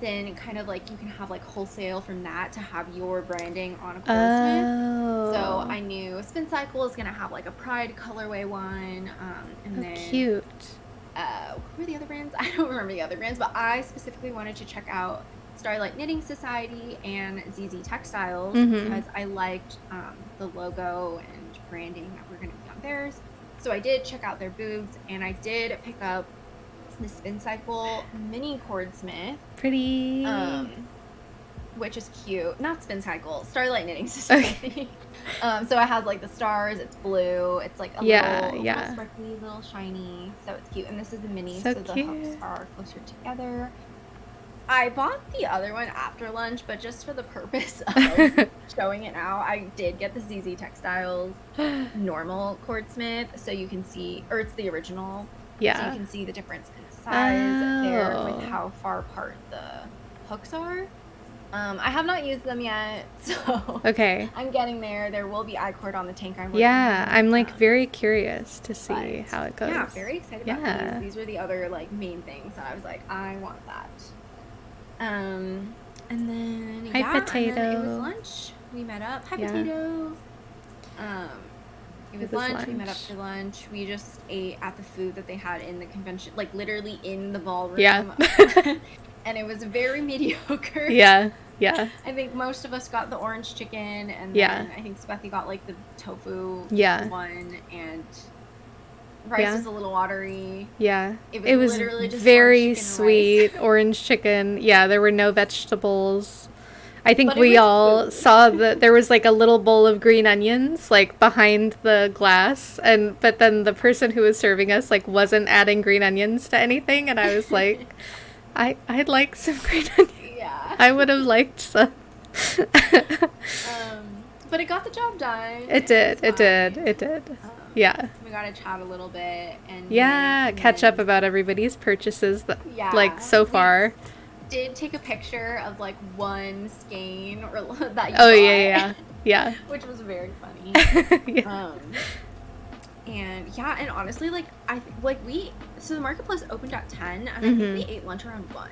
then kind of like you can have like wholesale from that to have your branding on a Cordsmith. So I knew Spin Cycle is gonna have like a Pride colorway one. And then cute. What were the other brands? I don't remember the other brands, but I specifically wanted to check out Starlight Knitting Society and ZZ Textiles because I liked the logo and branding that were gonna be on theirs. So I did check out their booths, and I did pick up the Spin Cycle mini Cordsmith. Pretty. Which is cute. Not Spin Cycle, Starlight Knitting Society. So it has like the stars, it's blue, it's like a little sparkly, little shiny, so it's cute. And this is the mini, so the hooks are closer together. I bought the other one after lunch, but just for the purpose of showing it now, I did get the ZZ Textiles normal Cordsmith, so you can see, or it's the original. Yeah. So you can see the difference in size there with how far apart the hooks are. I have not used them yet, so I'm getting there. There will be I-cord on the tank I'm working on. I'm like very curious to see how it goes. Yeah, very excited about these. These were the other like main things that I was like, I want that. And then Hi, Potato. And then it was lunch. We met up. Hi, Potato. It was lunch. We met up for lunch. We just ate at the food that they had in the convention, like literally in the ballroom. Yeah. And it was very mediocre. Yeah. Yeah. I think most of us got the orange chicken, and then I think Spethy got like the tofu one, and rice was a little watery. Yeah. It was literally just very sweet orange chicken. Yeah, there were no vegetables. I think we all saw that there was like a little bowl of green onions like behind the glass, but then the person who was serving us like wasn't adding green onions to anything, and I was like, I'd like some green onions. Yeah. I would have liked some. But it got the job done. It did. Yeah. We got to chat a little bit and catch up about everybody's purchases like so far. Did take a picture of like one skein or that you bought, yeah which was very funny. And honestly, like so the marketplace opened at 10 and I think we ate lunch around 1.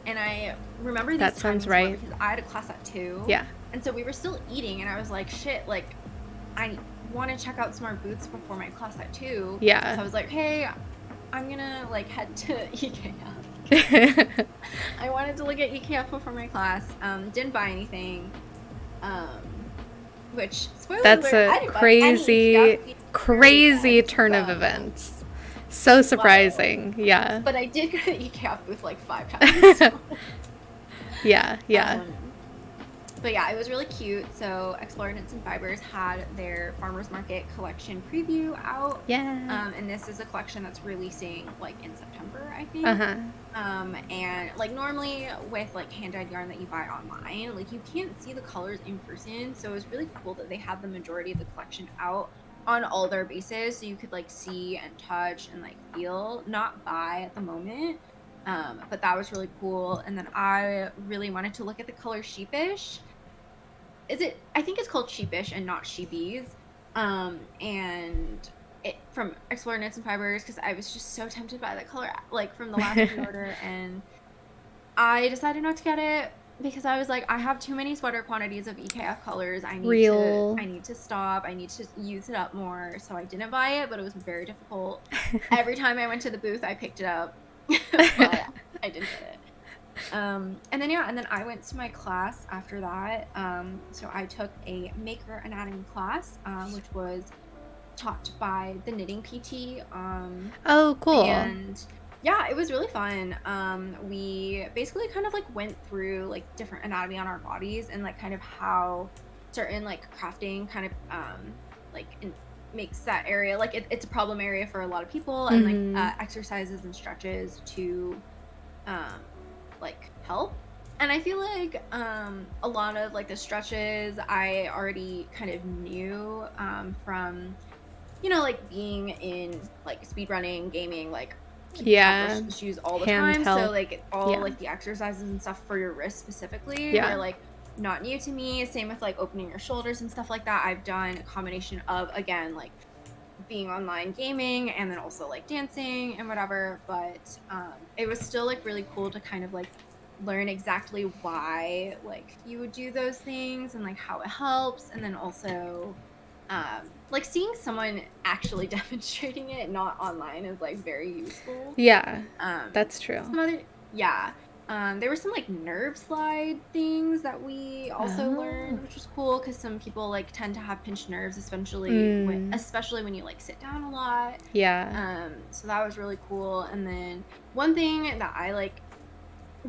And I remember these that sounds right because I had a class at 2, and so we were still eating, and I was like, shit, like I want to check out some more booths before my class at 2. So I was like, hey, I'm gonna like head to IKEA. I wanted to look at IKEA before my class. Didn't buy anything. Which that's a crazy turn of events. So surprising. Wow. Yeah. But I did go to the IKEA booth like 5 times. So. Yeah. But yeah, it was really cute. So Explore Knits and Fibers had their Farmers Market collection preview out. Yeah. And this is a collection that's releasing like in September, I think. And like normally with like hand-dyed yarn that you buy online, like you can't see the colors in person. So it was really cool that they had the majority of the collection out on all their bases, so you could like see and touch and like feel, not buy at the moment. But that was really cool. And then I really wanted to look at the color Sheepish. I think it's called Sheepish and not Sheebies. And it from Explore Knits and Fibers, because I was just so tempted by that color, like from the last reorder, and I decided not to get it because I was like, I have too many sweater quantities of EKF colors. I need to stop. I need to use it up more. So I didn't buy it, but it was very difficult. Every time I went to the booth, I picked it up, but I didn't get it. And then I went to my class after that. So I took a maker anatomy class, which was taught by the knitting PT. Oh, cool. And yeah, it was really fun. We basically kind of like went through like different anatomy on our bodies and like kind of how certain like crafting kind of makes that area like it's a problem area for a lot of people, and like exercises and stretches to like help. And I feel like a lot of like the stretches I already kind of knew from like being in like speed running, gaming, like shoes all the time. So like all like the exercises and stuff for your wrist specifically are like not new to me. Same with like opening your shoulders and stuff like that. I've done a combination of, again, like being online gaming and then also like dancing and whatever, but it was still like really cool to kind of like learn exactly why like you would do those things and like how it helps, and then also like seeing someone actually demonstrating it, not online, is like very useful. That's true. There were some like nerve slide things that we also learned, which was cool because some people like tend to have pinched nerves, especially when you like sit down a lot. So that was really cool. And then one thing that I like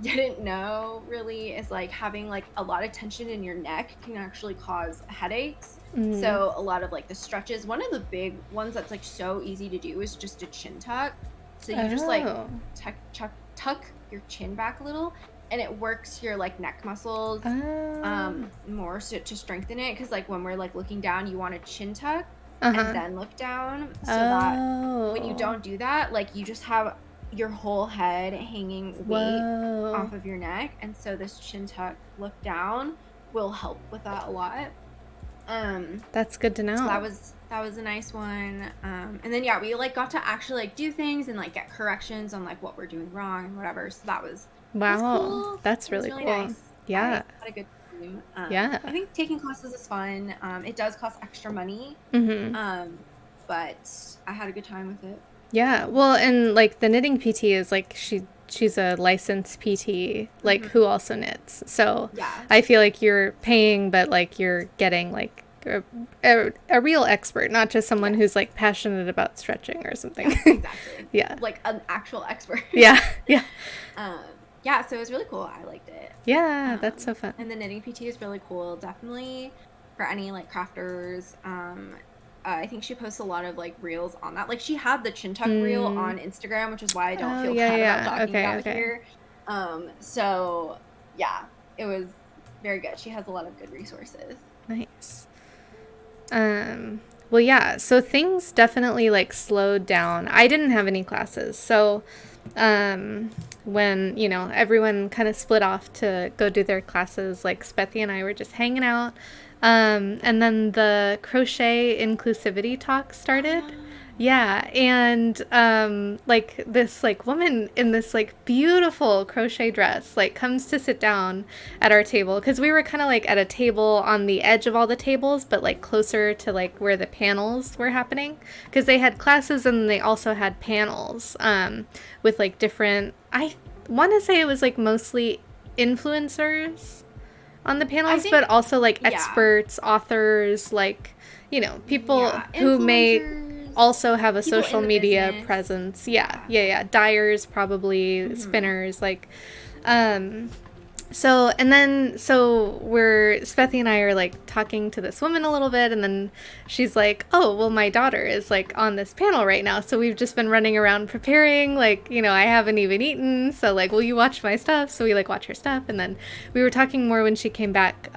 didn't know really is like having like a lot of tension in your neck can actually cause headaches. So a lot of like the stretches, one of the big ones that's like so easy to do is just a chin tuck. So you just like tuck your chin back a little, and it works your like neck muscles more so to strengthen it, because like when we're like looking down, you want a chin tuck and then look down, so that when you don't do that, like you just have your whole head hanging weight off of your neck. And so this chin tuck look down will help with that a lot. That's good to know. So that was a nice one. And then we like got to actually like do things and like get corrections on like what we're doing wrong and whatever. So that was cool. That's really cool. Nice. Yeah. I had a good time. I think taking classes is fun. It does cost extra money. But I had a good time with it. Yeah, well, and like the knitting PT is like she's a licensed PT, like who also knits. So I feel like you're paying, but like you're getting like a real expert, not just someone who's like passionate about stretching or something. Exactly. Like an actual expert. So it was really cool. I liked it. That's so fun. And the knitting PT is really cool. Definitely for any like crafters. I think she posts a lot of like reels on that. Like she had the chin tuck reel on Instagram, which is why I don't feel bad about talking about here. So yeah, it was very good. She has a lot of good resources. Nice. Well, yeah, so things definitely like slowed down. I didn't have any classes. So when, everyone kind of split off to go do their classes, like Spethy and I were just hanging out. And then the crochet inclusivity talk started. And like this like woman in this like beautiful crochet dress like comes to sit down at our table, because we were kind of like at a table on the edge of all the tables, but like closer to like where the panels were happening, because they had classes and they also had panels with like different, I want to say it was like mostly influencers on the panels, but also like experts, authors, like, people who may also have a social media presence. Dyers, probably spinners, like, so we're Spethy and I are like talking to this woman a little bit, and then she's like, oh, well, my daughter is like on this panel right now, so we've just been running around preparing, like, I haven't even eaten, so like, will you watch my stuff? So we like watch her stuff, and then we were talking more when she came back,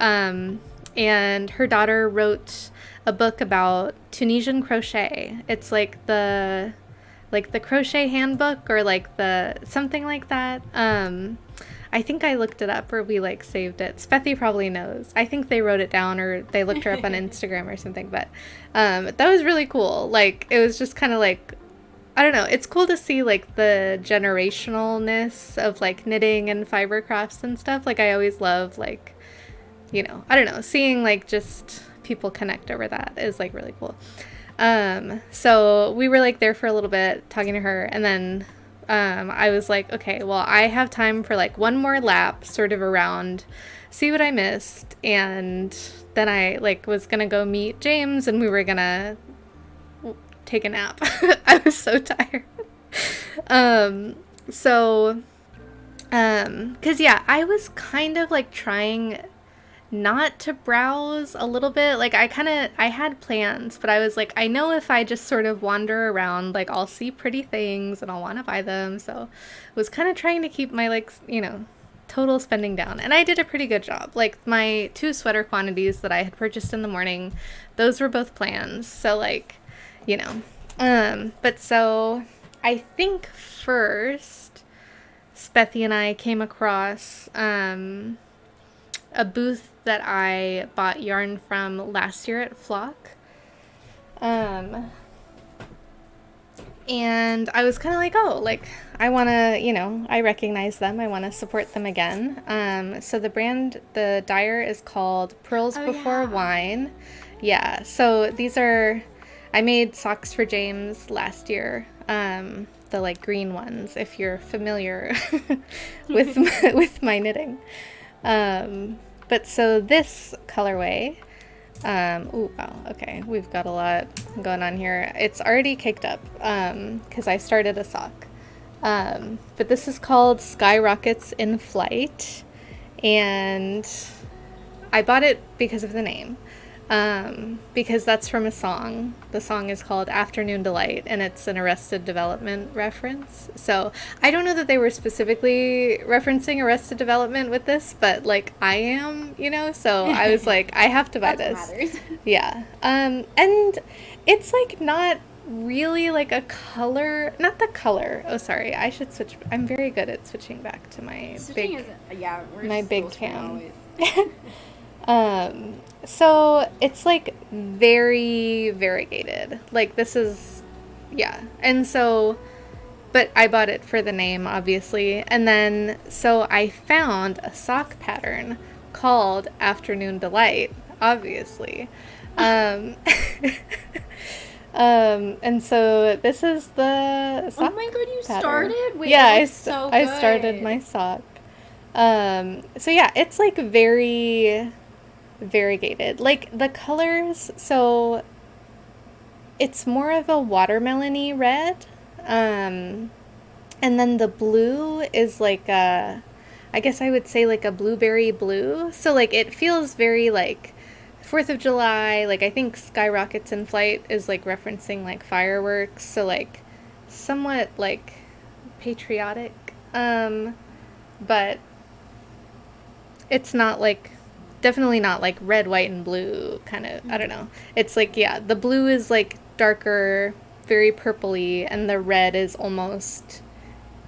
and her daughter wrote a book about Tunisian crochet. It's like the crochet handbook or like the something like that. I think I looked it up or we like saved it. Spethy probably knows. I think they wrote it down or they looked her up on Instagram or something. But that was really cool. Like it was just kind of like, I don't know. It's cool to see like the generationalness of like knitting and fiber crafts and stuff. Like I always love like, I don't know, seeing like just people connect over that is like really cool. So we were like there for a little bit talking to her, and then I was like, okay, well, I have time for like one more lap sort of around, see what I missed, and then I like was gonna go meet James and we were gonna take a nap. I was so tired. So, cause yeah, I was kind of like trying not to browse a little bit. Like I had plans, but I was like, I know if I just sort of wander around, like I'll see pretty things and I'll want to buy them. So I was kind of trying to keep my like, total spending down. And I did a pretty good job. Like my 2 sweater quantities that I had purchased in the morning, those were both plans. So like, but so I think first Spethy and I came across, a booth that I bought yarn from last year at Flock. And I was kind of like, oh, like, I want to, I recognize them. I want to support them again. So the dyer is called Pearls Before Wine. Yeah, so I made socks for James last year. The like green ones, if you're familiar with my knitting. But so this colorway, ooh, wow, okay, we've got a lot going on here. It's already caked up, because I started a sock. But this is called Skyrockets in Flight, and I bought it because of the name. Because that's from a song. The song is called Afternoon Delight, and it's an Arrested Development reference. So I don't know that they were specifically referencing Arrested Development with this, but like I am, so I was like, I have to buy this. Matters. Yeah. And it's like not really like a color, not the color. Oh, sorry. I should switch. I'm very good at switching back to my big cam. So it's like very variegated. Like this is, yeah. And so, but I bought it for the name, obviously. And then, so I found a sock pattern called Afternoon Delight, obviously. And so this is the sock. Oh my god, you pattern. Started? Wait, yeah, I started my sock. So yeah, it's like very variegated. Like the colors, so it's more of a watermelon-y red. And then the blue is like I guess I would say like a blueberry blue. So like it feels very like 4th of July. Like I think Skyrockets in Flight is like referencing like fireworks. So like somewhat like patriotic. But it's not like, definitely not like red, white, and blue kind of, I don't know. It's like, yeah, the blue is like darker, very purpley, and the red is almost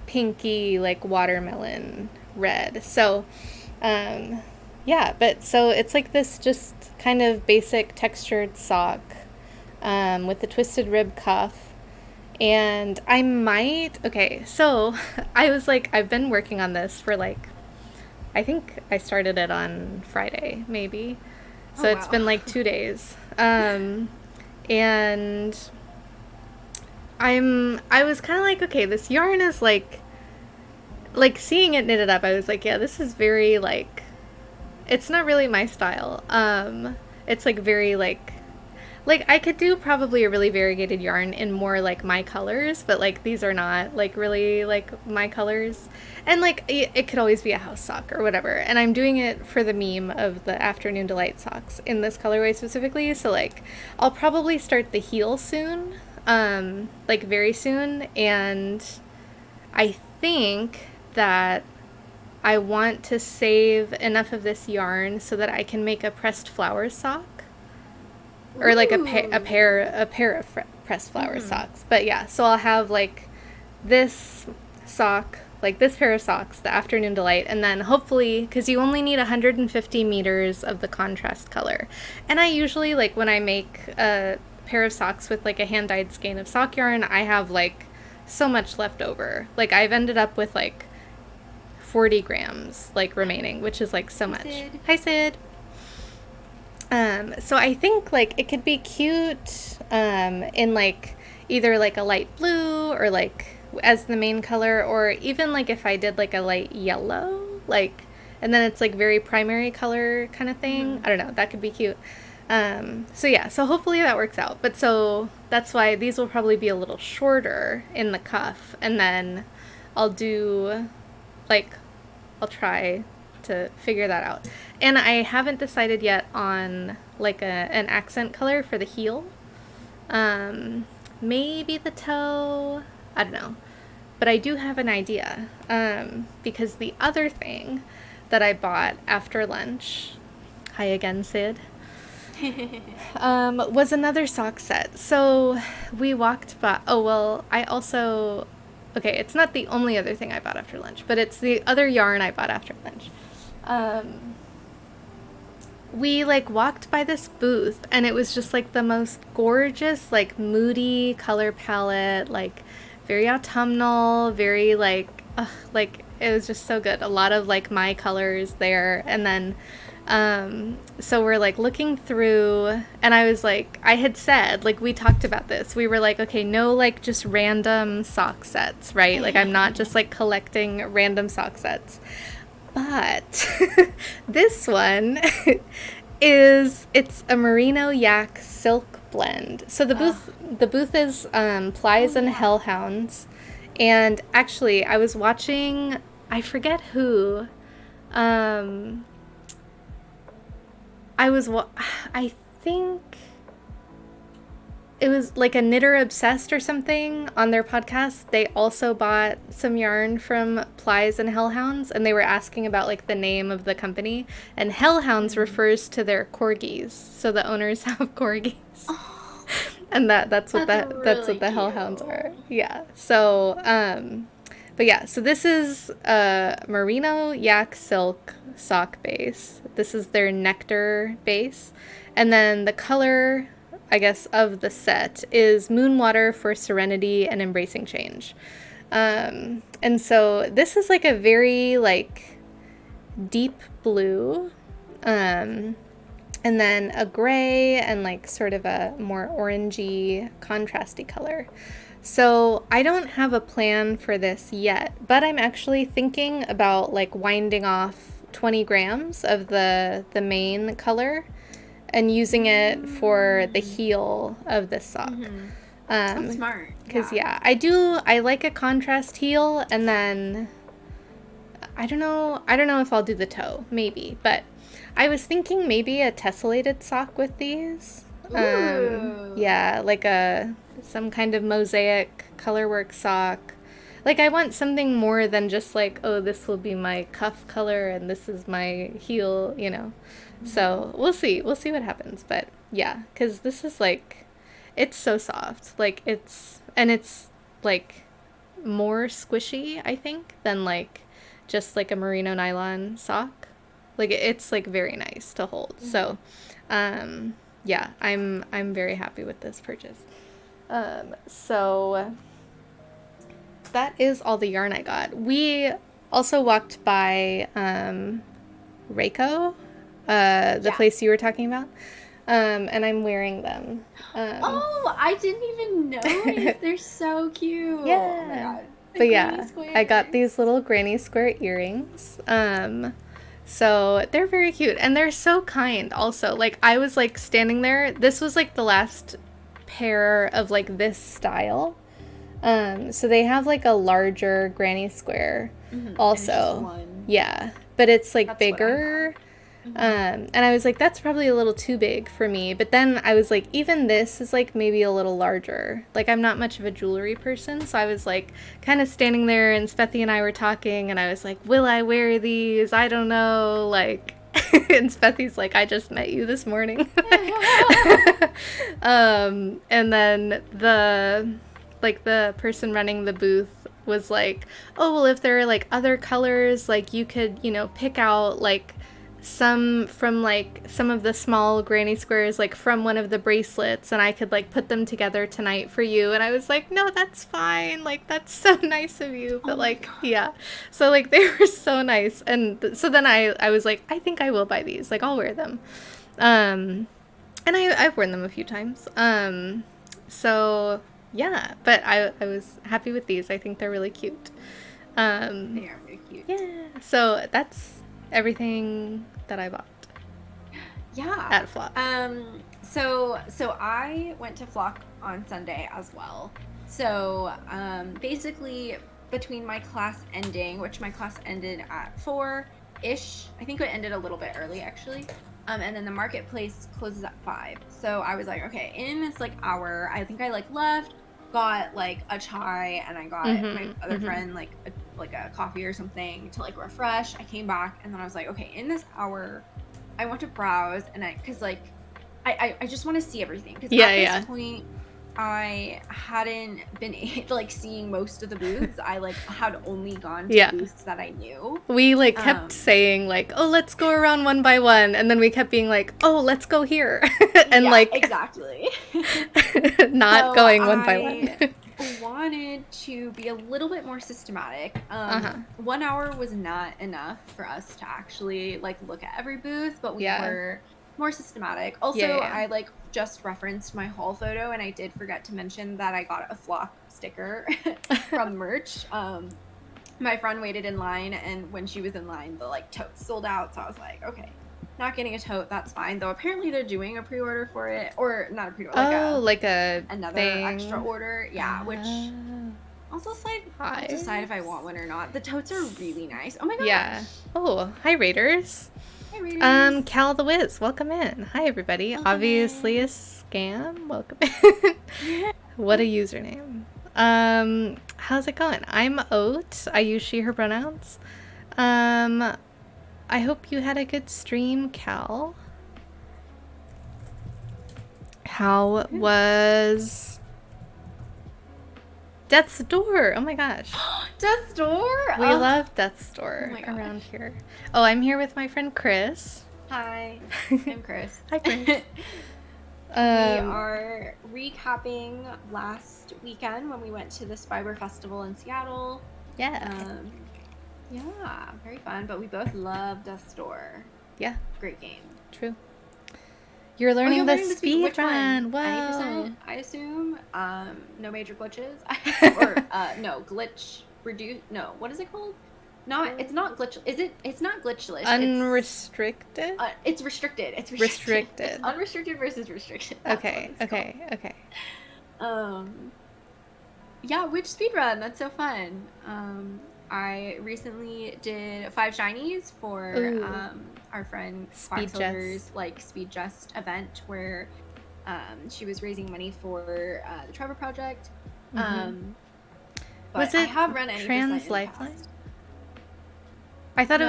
pinky, like watermelon red. So, yeah, but so it's like this just kind of basic textured sock with a twisted rib cuff. And I might, okay, so I was like, I've been working on this for like, I think I started it on Friday, maybe. So it's been like 2 days. And I was kind of like, okay, this yarn is like seeing it knitted up, I was like, yeah, this is very like, it's not really my style. It's like very like I could do probably a really variegated yarn in more like my colors, but like these are not like really like my colors. And like it could always be a house sock or whatever. And I'm doing it for the meme of the Afternoon Delight socks in this colorway specifically. So like I'll probably start the heel soon, like very soon. And I think that I want to save enough of this yarn so that I can make a pressed flowers sock. Or like a pair of pressed flower socks. But yeah, so I'll have like this sock, like this pair of socks, the Afternoon Delight, and then hopefully, because you only need 150 meters of the contrast color. And I usually, like when I make a pair of socks with like a hand-dyed skein of sock yarn, I have like so much left over. Like I've ended up with like 40 grams like remaining, which is like so much. Sid. Hi, Sid. So I think like it could be cute in like either like a light blue or like as the main color, or even like if I did like a light yellow, like, and then it's like very primary color kind of thing. I don't know, that could be cute. So yeah, so hopefully that works out. But so that's why these will probably be a little shorter in the cuff, and then I'll do like, I'll try to figure that out. And I haven't decided yet on like an accent color for the heel. Maybe the toe, I don't know. But I do have an idea, because the other thing that I bought after lunch, hi again, Sid, was another sock set. So we walked by, okay, it's not the only other thing I bought after lunch, but it's the other yarn I bought after lunch. We like walked by this booth, and it was just like the most gorgeous, like moody color palette, like very autumnal, very like it was just so good. A lot of like my colors there. And then so we're like looking through, and I was like, I had said, like, we talked about this, we were like, okay, no like just random sock sets, right? Like I'm not just like collecting random sock sets. But this one it's a merino yak silk blend. So the booth is Plies and Hellhounds. And actually I was watching, I forget who, I think it was like a Knitter Obsessed or something on their podcast. They also bought some yarn from Plies and Hellhounds, and they were asking about like the name of the company. And Hellhounds refers to their corgis, so the owners have corgis. Oh, and that's what the Hellhounds are. Yeah. So but yeah, so this is a merino yak silk sock base. This is their nectar base, and then the color, I guess, of the set is Moonwater for Serenity and Embracing Change. And so this is like a very like deep blue, and then a gray and like sort of a more orangey contrasty color. So I don't have a plan for this yet, but I'm actually thinking about like winding off 20 grams of the main color and using it for the heel of this sock. That's smart. Because I like a contrast heel, and then I don't know if I'll do the toe, maybe, but I was thinking maybe a tessellated sock with these. Yeah, like some kind of mosaic colorwork sock. Like I want something more than just like, oh, this will be my cuff color and this is my heel, you know. So we'll see what happens. But yeah, because this is like, it's so soft. Like it's like more squishy, I think, than like just like a merino nylon sock. Like it's like very nice to hold. So yeah, I'm very happy with this purchase. So that is all the yarn I got. We also walked by Reiko, the place you were talking about, and I'm wearing them. Oh, I didn't even notice. They're so cute. Yeah. Oh my God. But yeah, I got these little granny square earrings. So they're very cute, and they're so kind also. Like I was like standing there, this was like the last pair of like this style. So they have like a larger granny square also. Yeah, but it's like bigger. And I was like, that's probably a little too big for me. But then I was like, even this is like maybe a little larger. Like, I'm not much of a jewelry person. So I was like kind of standing there, and Spethi and I were talking, and I was like, will I wear these? I don't know. Like, and Spethi's like, I just met you this morning. And then the person running the booth was like, oh, well, if there are like other colors, like you could, pick out like some from like some of the small granny squares, like from one of the bracelets, and I could like put them together tonight for you. And I was like, no, that's fine. Like, that's so nice of you. But like, yeah. So like they were so nice. And so then I was like, I think I will buy these. Like, I'll wear them. And I've worn them a few times. So yeah, but I was happy with these. I think they're really cute. They are very cute. Yeah. So that's everything that I bought Yeah. at Flock. So I went to Flock on Sunday as well. So basically between my class ending, which my class ended at 4-ish, I think it ended a little bit early actually. And then the marketplace closes at 5. So I was like, okay, in this like hour, I think I like left, got like a chai, and I got my other friend like a coffee or something to like refresh. I came back, and then I was like, okay, in this hour, I want to browse, and I just want to see everything, because at this point, I hadn't been like seeing most of the booths. I like had only gone to booths that I knew. We like kept saying like, oh, let's go around one by one, and then we kept being like, oh, let's go here. And like exactly not going one by one. Wanted to be a little bit more systematic. 1 hour was not enough for us to actually like look at every booth, but we were more systematic. Also, I like just referenced my haul photo, and I did forget to mention that I got a Flock sticker from merch. My friend waited in line, and when she was in line, the like totes sold out. So I was like, okay, not getting a tote, that's fine. Though apparently they're doing a pre-order for it, or not a pre-order, like another thing. Extra order. Yeah, which also I'll decide if I want one or not. The totes are really nice. Oh my gosh. Yeah. Oh, hi Raiders. Hi Raiders. Cal the Wiz, welcome in. Hi everybody. Obviously a scam. Welcome in. What a username. How's it going? I'm Oat. I use she, her pronouns. I hope you had a good stream, Cal. How was Death's Door? Oh my gosh. Death's Door? We love Death's Door around here. Oh, I'm here with my friend Chris. Hi, I'm Chris. Hi, Chris. We are recapping last weekend when we went to the Fiber Festival in Seattle. Yeah. Yeah, very fun, but we both love Death's Door. Yeah. Great game. True. You're learning the speed run. Wow. 90%, I assume. No major glitches. No, glitch reduce. No, what is it called? It's not glitch. It's not glitchless. Unrestricted? It's restricted. It's restricted. It's unrestricted versus restricted. Okay. Yeah, which speedrun? That's so fun. I recently did 5 shinies for our friend Foxhover's like Speed Just event, where she was raising money for the Trevor Project. But was it I have run any Trans Lifeline? I thought it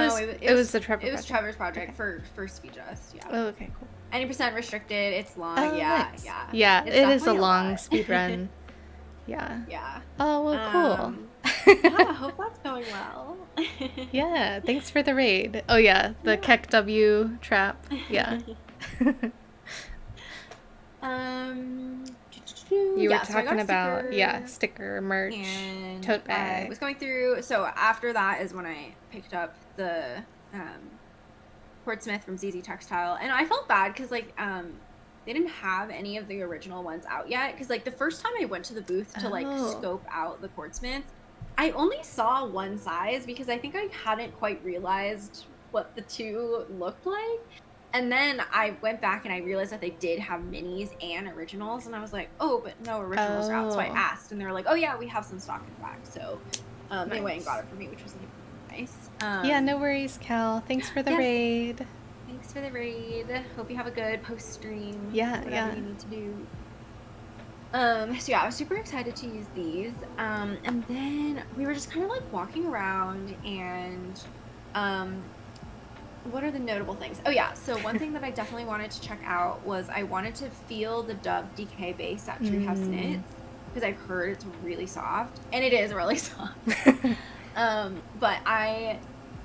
was the Trevor. It was Trevor's project for Speed Just. Yeah. Oh, okay, cool. 90% restricted. It's long. Oh, yeah, nice. yeah. Yeah, it's it is a long speed run. Yeah. Yeah. Oh, well, cool. Yeah, I hope that's going well. Yeah, thanks for the raid. Oh yeah, the Keck W trap. Yeah. You were talking about sticker merch, and tote bag. I was going through. So after that is when I picked up the Portsmouth from ZZ Textile, and I felt bad because like they didn't have any of the original ones out yet. Because like the first time I went to the booth to like scope out the Portsmouth, I only saw one size because I think I hadn't quite realized what the two looked like. And then I went back and I realized that they did have minis and originals, and I was like, oh, but no originals are out. So I asked, and they were like, oh yeah, we have some stock in the back. So they went and got it for me, which was like nice. Yeah, no worries, Cal. Thanks for the raid. thanks for the raid. Hope you have a good post stream. Yeah, Whatever yeah. you need to do. So yeah, I was super excited to use these. And then we were just kind of like walking around and what are the notable things? Oh yeah, so one thing that I definitely wanted to check out was I wanted to feel the Dove DK base at Treehouse Knits because I've heard it's really soft, and it is really soft. But I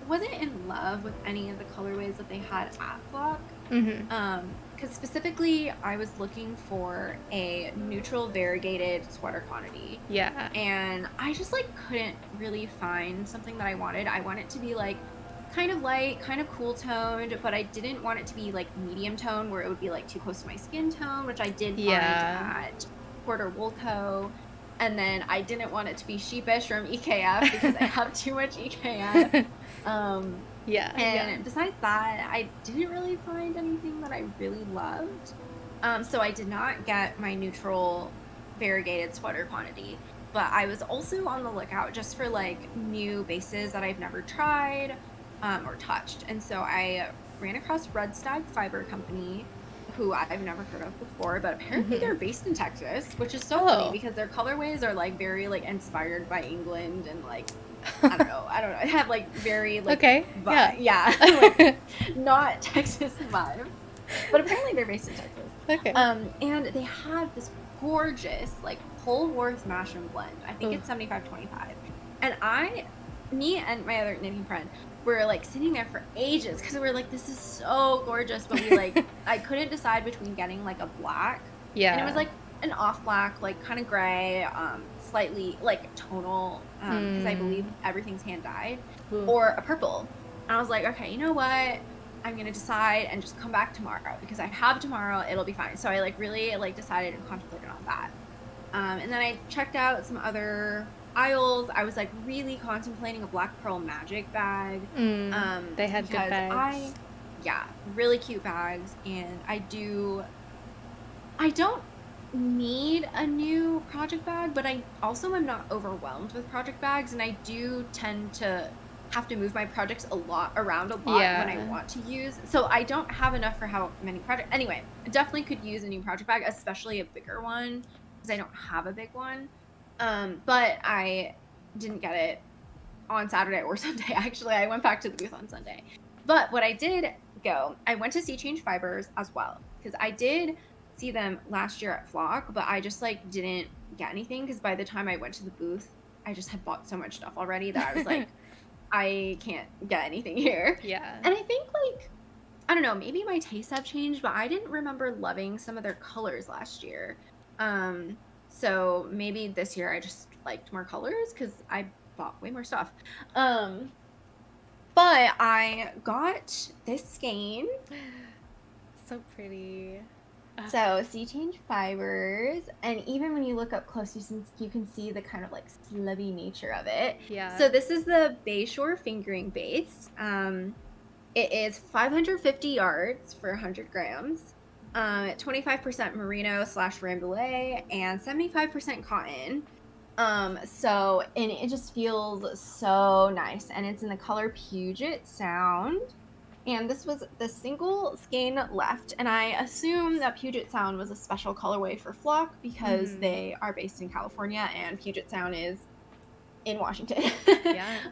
wasn't in love with any of the colorways that they had at Flock. Because specifically I was looking for a neutral variegated sweater quantity. Yeah. And I just like couldn't really find something that I wanted. I want it to be like kind of light, kind of cool toned, but I didn't want it to be like medium tone where it would be like too close to my skin tone, which I did find at Porter Woolco. And then I didn't want it to be sheepish from EKF because I have too much EKF. And besides that, I didn't really find anything that I really loved. So I did not get my neutral variegated sweater quantity. But I was also on the lookout just for like new bases that I've never tried or touched. And so I ran across Red Stag Fiber Company, who I've never heard of before, but apparently they're based in Texas, which is so funny because their colorways are like very like inspired by England and like I don't know. I have like very like like, not Texas vibes, but apparently they're based in Texas. And they have this gorgeous like Polworth mash and blend. I think it's 75-25, and me and my other knitting friend were like sitting there for ages because we were like, this is so gorgeous, but we like I couldn't decide between getting like a black, and it was like an off black, like kind of gray, slightly like tonal, because I believe everything's hand dyed, or a purple. And I was like, okay, you know what? I'm gonna decide and just come back tomorrow because I have tomorrow. It'll be fine. So I like really like decided and contemplated on that. And then I checked out some other aisles. I was like really contemplating a Black Pearl Magic bag. They had good bags. Really cute bags, and I don't need a new project bag, but I also am not overwhelmed with project bags, and I do tend to have to move my projects around a lot when I want to use. So I don't have enough for how many projects. Anyway, I definitely could use a new project bag, especially a bigger one, because I don't have a big one. But I didn't get it on Saturday or Sunday. Actually, I went back to the booth on Sunday. But what I did I went to Sea Change Fibers as well, because I did see them last year at Flock, but I just like didn't get anything because by the time I went to the booth, I just had bought so much stuff already that I was like, I can't get anything here. And I think like, I don't know, maybe my tastes have changed, but I didn't remember loving some of their colors last year. So maybe this year I just liked more colors because I bought way more stuff. But I got this skein. So pretty. So Sea Change Fibers, and even when you look up close, you can see the kind of like slubby nature of it. So this is the Bayshore fingering base. It is 550 yards for 100 grams. 25% merino / rambouillet and 75% cotton. So, and it just feels so nice, and it's in the color Puget Sound. And this was the single skein left, and I assume that Puget Sound was a special colorway for Flock because they are based in California and Puget Sound is in Washington.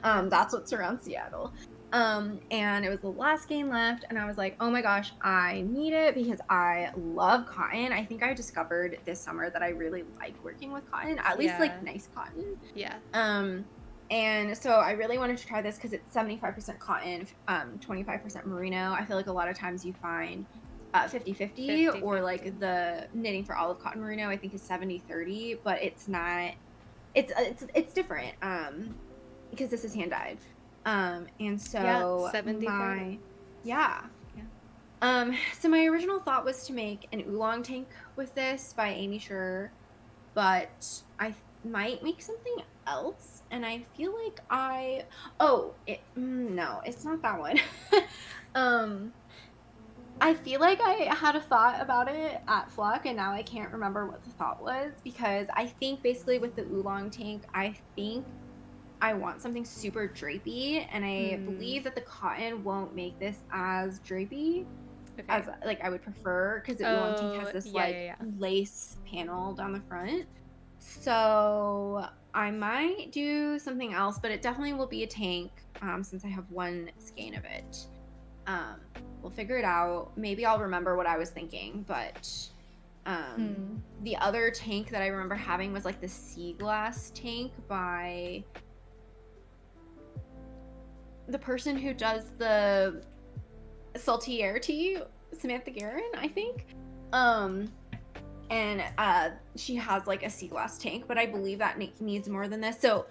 That's what surrounds Seattle. And it was the last skein left, and I was like, oh my gosh, I need it because I love cotton. I think I discovered this summer that I really like working with cotton, at least like nice cotton. And so I really wanted to try this because it's 75% cotton, 25% merino. I feel like a lot of times you find 50-50, or like the Knitting for Olive Cotton Merino, I think is 70-30, but it's not, it's different because this is hand dyed. And so 70-30. So my original thought was to make an oolong tank with this by Amy Scher, but I might make something else, and I feel like no, it's not that one. I feel like I had a thought about it at Flock, and now I can't remember what the thought was, because I think basically with the oolong tank, I think I want something super drapey, and I believe that the cotton won't make this as drapey Okay. as like I would prefer, because the oolong tank has this like lace panel down the front. So I might do something else, but it definitely will be a tank, since I have one skein of it. We'll figure it out. Maybe I'll remember what I was thinking, but the other tank that I remember having was like the sea glass tank by the person who does the salty air tea, Samantha Guerin, I think. And she has like a sea glass tank, but I believe that needs more than this. So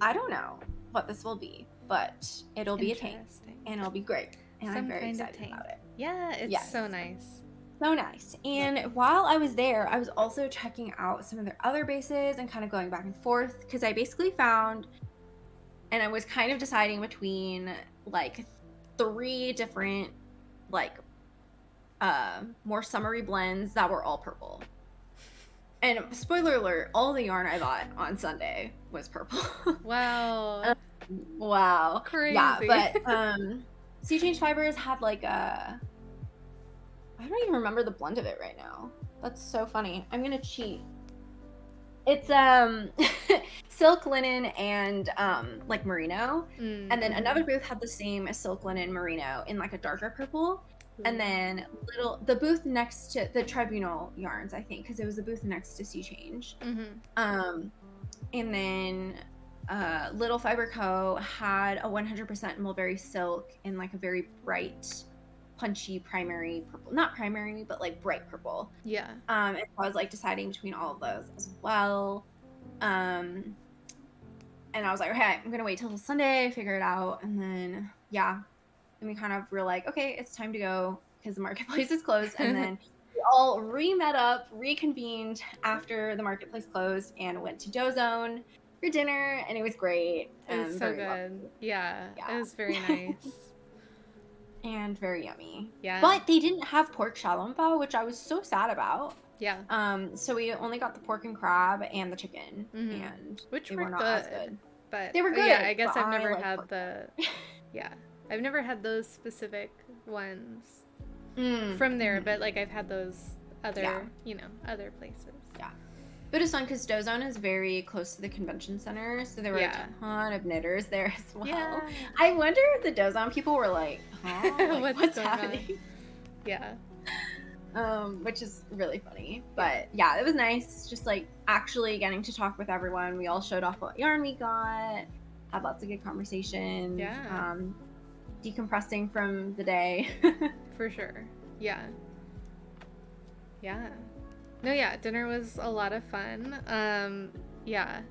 I don't know what this will be, but it'll be a tank, and it'll be great. And I'm very excited about it. Yeah, it's so nice. So nice. And while I was there, I was also checking out some of their other bases and kind of going back and forth, because I basically found, and I was kind of deciding between like 3 different like more summery blends that were all purple. And spoiler alert, all the yarn I bought on Sunday was purple. Wow. Wow. Crazy. Yeah, but Sea Change Fibers had like a, I don't even remember the blend of it right now. That's so funny. I'm gonna cheat. It's silk linen and like merino. And then another booth had the same as silk linen merino in like a darker purple. And then the booth next to the Tribunal yarns, I think, because it was the booth next to Sea Change. And then Little Fiber Co. had a 100% mulberry silk in like a very bright, punchy primary purple. Not primary, but like bright purple. Yeah. And so I was like deciding between all of those as well. And I was like, okay, I'm gonna wait till Sunday, figure it out, and then and we kind of were like, okay, it's time to go because the marketplace is closed. And then we all reconvened after the marketplace closed, and went to Dozone for dinner, and it was great. It was so good. Yeah, it was very nice. And very yummy. Yeah. But they didn't have pork xiaolongbao, which I was so sad about. Yeah. So we only got the pork and crab and the chicken, and which they were not as good. But they were good. Yeah, I guess I've never had the. Yeah, I've never had those specific ones from there, but like I've had those other, other places. Yeah. But it's fun because Dozone is very close to the convention center, so there were a ton of knitters there as well. Yeah. I wonder if the Dozone people were like, huh? Like, what's happening? On? Yeah. Which is really funny. But yeah, it was nice just like actually getting to talk with everyone. We all showed off what yarn we got, had lots of good conversations. Yeah. Decompressing from the day. For sure. Yeah. Yeah. No, yeah, dinner was a lot of fun. Yeah.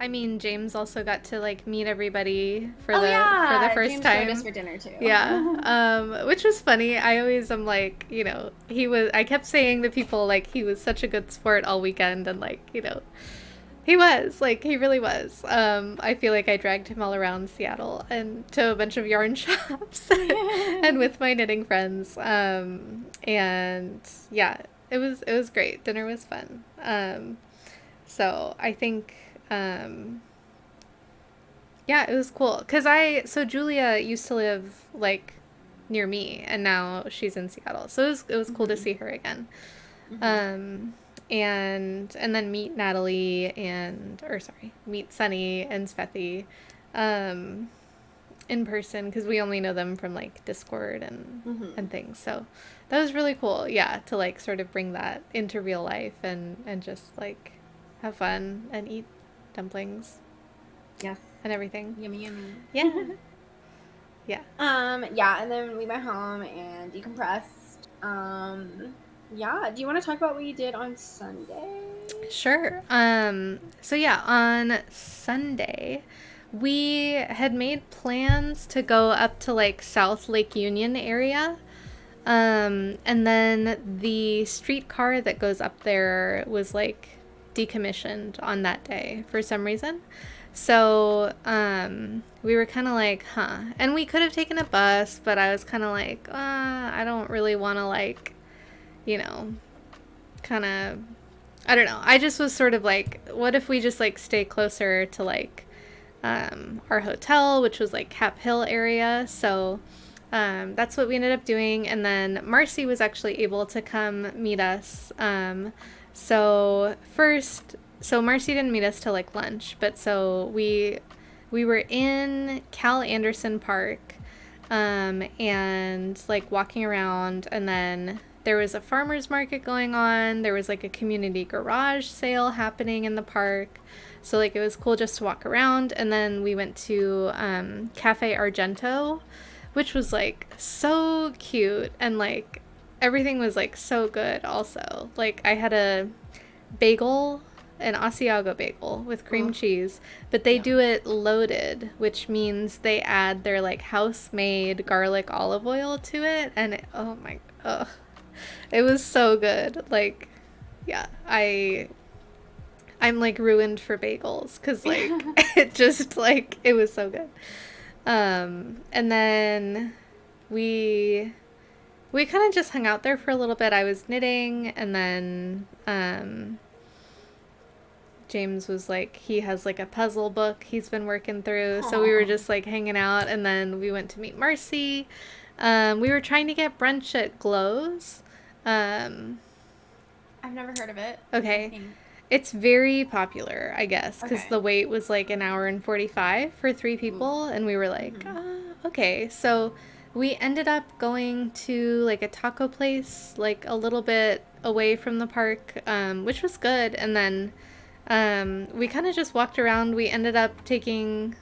I mean, James also got to like meet everybody for the first James time. Joined us for dinner too. Yeah. Which was funny. I always am like, I kept saying to people like he was such a good sport all weekend, and like, he really was. I feel like I dragged him all around Seattle and to a bunch of yarn shops and with my knitting friends. And yeah, it was great. Dinner was fun. So I think, yeah, it was cool. So Julia used to live like near me, and now she's in Seattle. So it was cool to see her again. And then meet Natalie meet Sunny and Svethi in person, because we only know them from like Discord and things. So that was really cool, yeah, to like sort of bring that into real life and just like have fun and eat dumplings. Yes. And everything. Yummy, yummy. Yeah. Yeah. Yeah, and then we went home and decompressed. Yeah, do you want to talk about what you did on Sunday? Sure. So yeah, on Sunday, we had made plans to go up to like South Lake Union area. And then the streetcar that goes up there was like decommissioned on that day for some reason. So, we were kind of like, huh. And we could have taken a bus, but I was kind of like, I don't really want to like, kind of, I don't know. I just was sort of like, what if we just like stay closer to like our hotel, which was like Cap Hill area. So that's what we ended up doing. And then Marcy was actually able to come meet us. So Marcy didn't meet us till like lunch, but so we were in Cal Anderson Park, and like walking around, and then there was a farmer's market going on. There was like a community garage sale happening in the park. So like it was cool just to walk around. And then we went to Cafe Argento, which was like so cute, and like everything was like so good also. Like I had a bagel, an Asiago bagel with cream cheese, but they do it loaded, which means they add their like house-made garlic olive oil to it, and it was so good. Like, yeah, I'm like ruined for bagels because like it just like it was so good. And then we kind of just hung out there for a little bit. I was knitting, and then James was like, he has like a puzzle book he's been working through. Aww. So we were just like hanging out, and then we went to meet Marcy. We were trying to get brunch at Glow's. I've never heard of it. Okay. It's very popular, I guess, because the wait was like an hour and 45 for 3 people. And we were like, okay. So we ended up going to like a taco place, like a little bit away from the park, which was good. And then we kind of just walked around. We ended up taking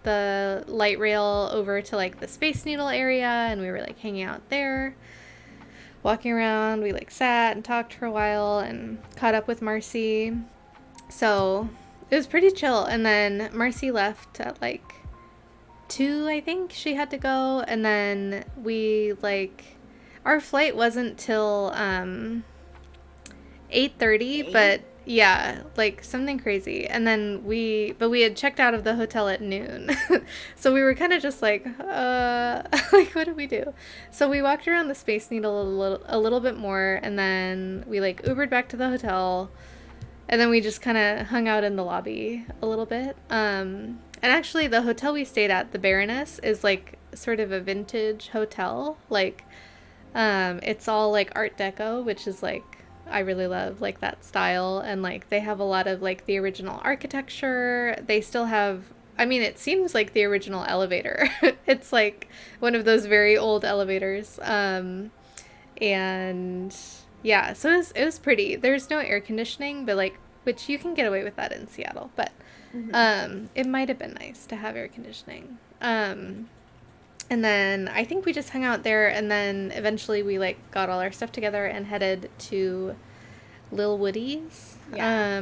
the light rail over to like the Space Needle area, and we were like hanging out there, walking around. We like sat and talked for a while and caught up with Marcy. So it was pretty chill. And then Marcy left at like 2, I think she had to go. And then we like, our flight wasn't till 8:30, but yeah, like something crazy. And then we had checked out of the hotel at noon. So we were kind of just like, like, what did we do? So we walked around the Space Needle a little bit more, and then we like Ubered back to the hotel, and then we just kind of hung out in the lobby a little bit. And actually the hotel we stayed at, the Baroness, is like sort of a vintage hotel. Like, it's all like Art Deco, which is like, I really love like that style, and like they have a lot of like the original architecture. They still have, I mean, it seems like the original elevator. It's like one of those very old elevators. And yeah, so it was pretty. There's no air conditioning, but like, which you can get away with that in Seattle, but it might have been nice to have air conditioning. And then I think we just hung out there, and then eventually we like got all our stuff together and headed to Lil Woody's. Yeah.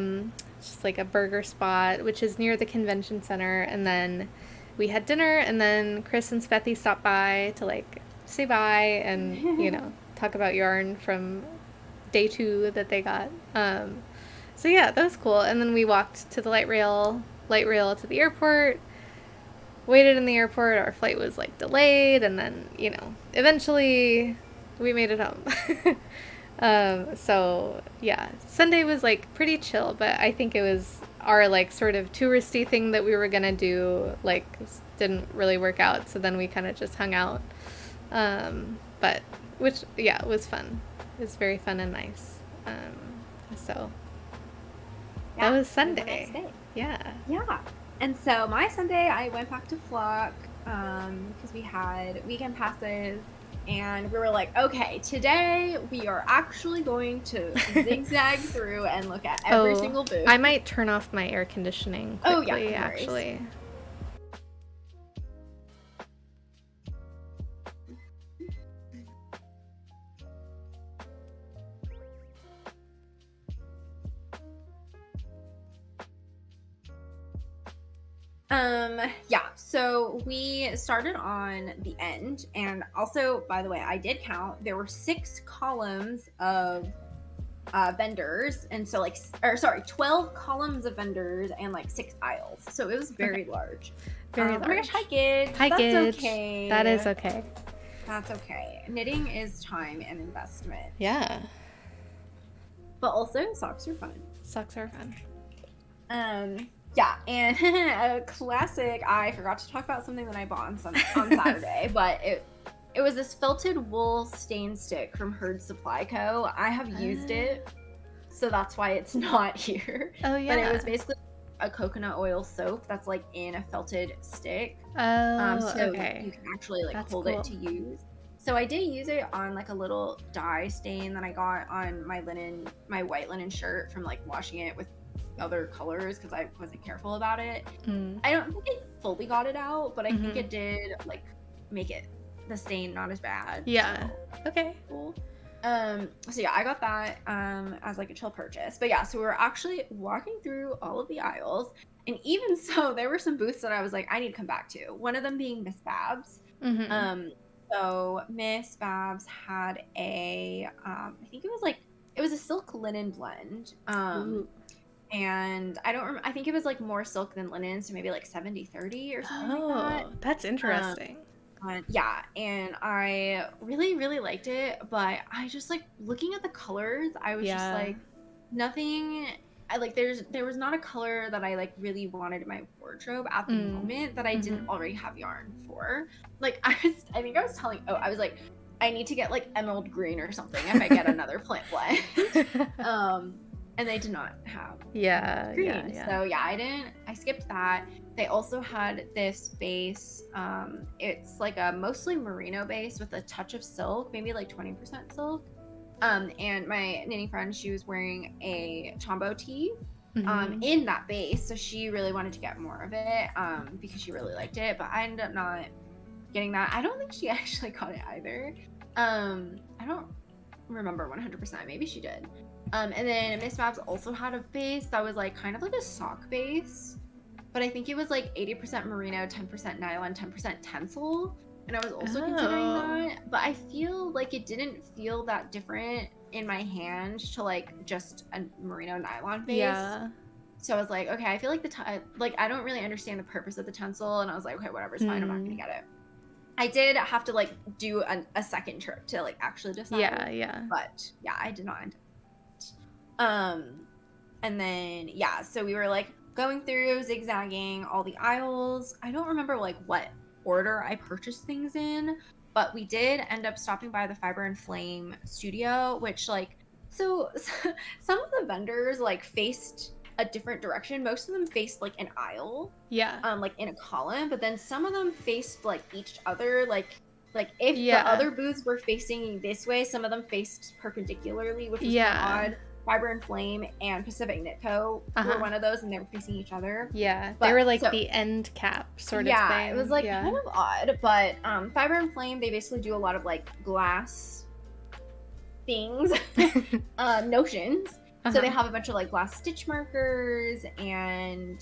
Just like a burger spot, which is near the convention center. And then we had dinner, and then Chris and Spethy stopped by to like say bye and, you know, talk about yarn from day 2 that they got. So yeah, that was cool. And then we walked to the light rail to the airport. Waited in the airport. Our flight was like delayed, and then, you know, eventually we made it home. So yeah, Sunday was like pretty chill, but I think it was our like sort of touristy thing that we were gonna do, like, didn't really work out, so then we kind of just hung out. But which, yeah, it was fun. It was very fun and nice. So yeah, that was Sunday. Nice day. Yeah. Yeah. And so my Sunday, I went back to Flock because we had weekend passes, and we were like, okay, today we are actually going to zigzag through and look at every single booth. I might turn off my air conditioning quickly, actually. Yeah, so we started on the end, and also, by the way, I did count, there were 6 columns of vendors, and so 12 columns of vendors and like 6 aisles, so it was very large. Very large. Oh my gosh, hi Gidge. Hi, That's Gidge. okay. That is okay. That's okay. Knitting is time and investment. Yeah. But also, socks are fun. Socks are fun. Yeah, and a classic. I forgot to talk about something that I bought on Saturday, but it was this felted wool stain stick from Herd Supply Co. I have used it, so that's why it's not here. Oh But it yeah. was basically a coconut oil soap that's like in a felted stick. Oh, So okay. you can actually like That's hold cool. it to use. So I did use it on like a little dye stain that I got on my white linen shirt from like washing it with other colors because I wasn't careful about it. Mm. I don't think it fully got it out, but I think Mhm. it did like make it the stain not as bad. Yeah. So Okay. cool. So yeah, I got that as like a chill purchase. But yeah, so we were actually walking through all of the aisles, and even so, there were some booths that I was like, I need to come back to. One of them being Miss Babs. Mhm. So Miss Babs had I think it was a silk linen blend. Ooh. And I don't remember, I think it was like more silk than linen, so maybe like 70-30 or something like that. Oh, that's Um, interesting. yeah, and I really, really liked it, but I just like looking at the colors, I was just Yeah. like, nothing. I like there was not a color that I like really wanted in my wardrobe at the Mm. moment that I didn't Mhm. already have yarn for. Like I think I was telling, I was like, I need to get like emerald green or something if I get another plant blend. um, and they did not have emerald Yeah, yeah, green, yeah. so yeah, I skipped that. They also had this base. It's like a mostly merino base with a touch of silk, maybe like 20% silk. And my knitting friend, she was wearing a Tombow tee Mhm. in that base, so she really wanted to get more of it because she really liked it. But I ended up not getting that. I don't think she actually got it either. I don't remember 100%. Maybe she did. And then Miss Babs also had a base that was like kind of like a sock base, but I think it was like 80% merino, 10% nylon, 10% tencel. And I was also considering Oh. that, but I feel like it didn't feel that different in my hand to like just a merino nylon base. Yeah. So I was like, okay, I feel like like I don't really understand the purpose of the tencel, and I was like, okay, whatever, it's fine. I'm not gonna Mm. get it. I did have to like do a second trip to like actually decide, Yeah, yeah. but yeah, I did not end up. And then yeah, so we were like going through zigzagging all the aisles. I don't remember like what order I purchased things in, but we did end up stopping by the Fiber and Flame studio, which like so some of the vendors like faced a different direction. Most of them faced like an aisle, Yeah. like in a column, but then some of them faced like each other, like if the Yeah. other booths were facing this way, some of them faced perpendicularly, which was kind of Yeah. odd. Fiber and Flame and Pacific Knitco were Uh-huh. one of those, and they were facing each other. Yeah. They But were like so the end cap sort of yeah, it was thing. like Yeah. kind of odd. But Fiber and Flame, they basically do a lot of like glass things, notions. So they Uh-huh. have a bunch of like glass stitch markers and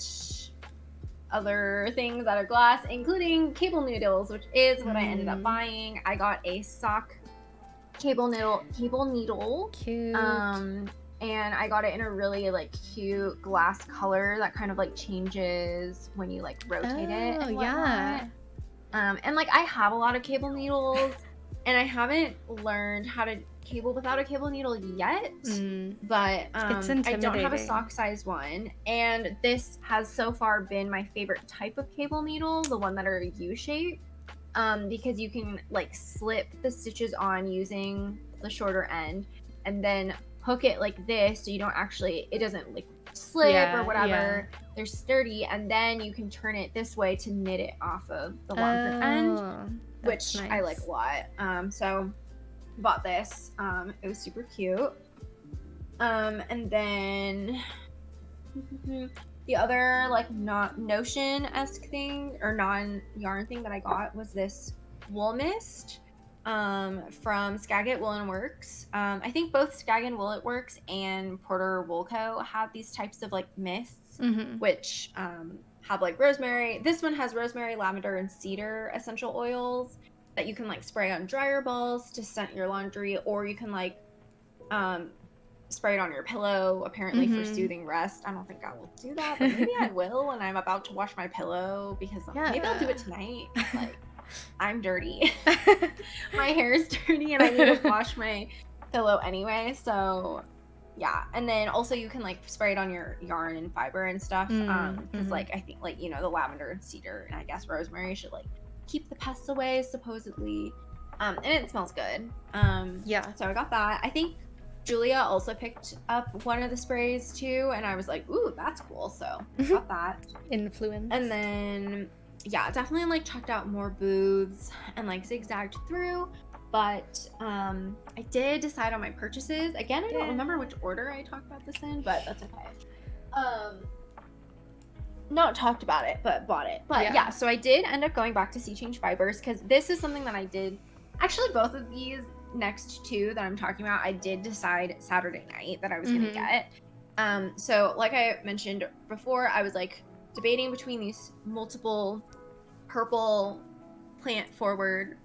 other things that are glass, including cable noodles, which is what I ended up buying. I got a sock cable needle. Cute. And I got it in a really like cute glass color that kind of like changes when you like rotate it Oh, and yeah. whatnot. And like I have a lot of cable needles, and I haven't learned how to cable without a cable needle yet. Mm. But It's I don't have a intimidating. sock size one, and this has so far been my favorite type of cable needle, the one that are U-shaped, because you can like slip the stitches on using the shorter end, and then hook it like this so you don't actually, it doesn't like slip Yeah, or whatever. yeah. They're sturdy, and then you can turn it this way to knit it off of the longer end, Oh, which that's I like nice. a lot. So bought this. It was super cute. And then the other like not notion-esque thing or non-yarn thing that I got was this wool mist from Skagit Woolen Works. I think both Skagit Woolen Works and Porter Wool Co. have these types of like mists, Mm-hmm. which have like rosemary. This one has rosemary, lavender, and cedar essential oils that you can like spray on dryer balls to scent your laundry, or you can like spray it on your pillow, apparently for soothing rest. I don't think I will do that, but maybe I will when I'm about to wash my pillow, because maybe I'll do it tonight. Like I'm dirty. My hair is dirty and I need to wash my pillow anyway, so Yeah, and then also you can like spray it on your yarn and fiber and stuff. Because like I think like the lavender and cedar and I guess rosemary should like keep the pests away supposedly. And it smells good. Yeah. So I got that. I think Julia also picked up one of the sprays too, and I was like, ooh, that's cool. So I got that. Influence. And then yeah, definitely like checked out more booths and like zigzagged through. But I did decide on my purchases. Again, I don't remember which order I talked about this in, but that's okay. Not talked about it, but bought it. But yeah, so I did end up going back to Sea Change Fibers because this is something that I did. Actually, both of these next two that I'm talking about, I did decide Saturday night that I was gonna get. So like I mentioned before, I was like debating between these multiple purple plant forward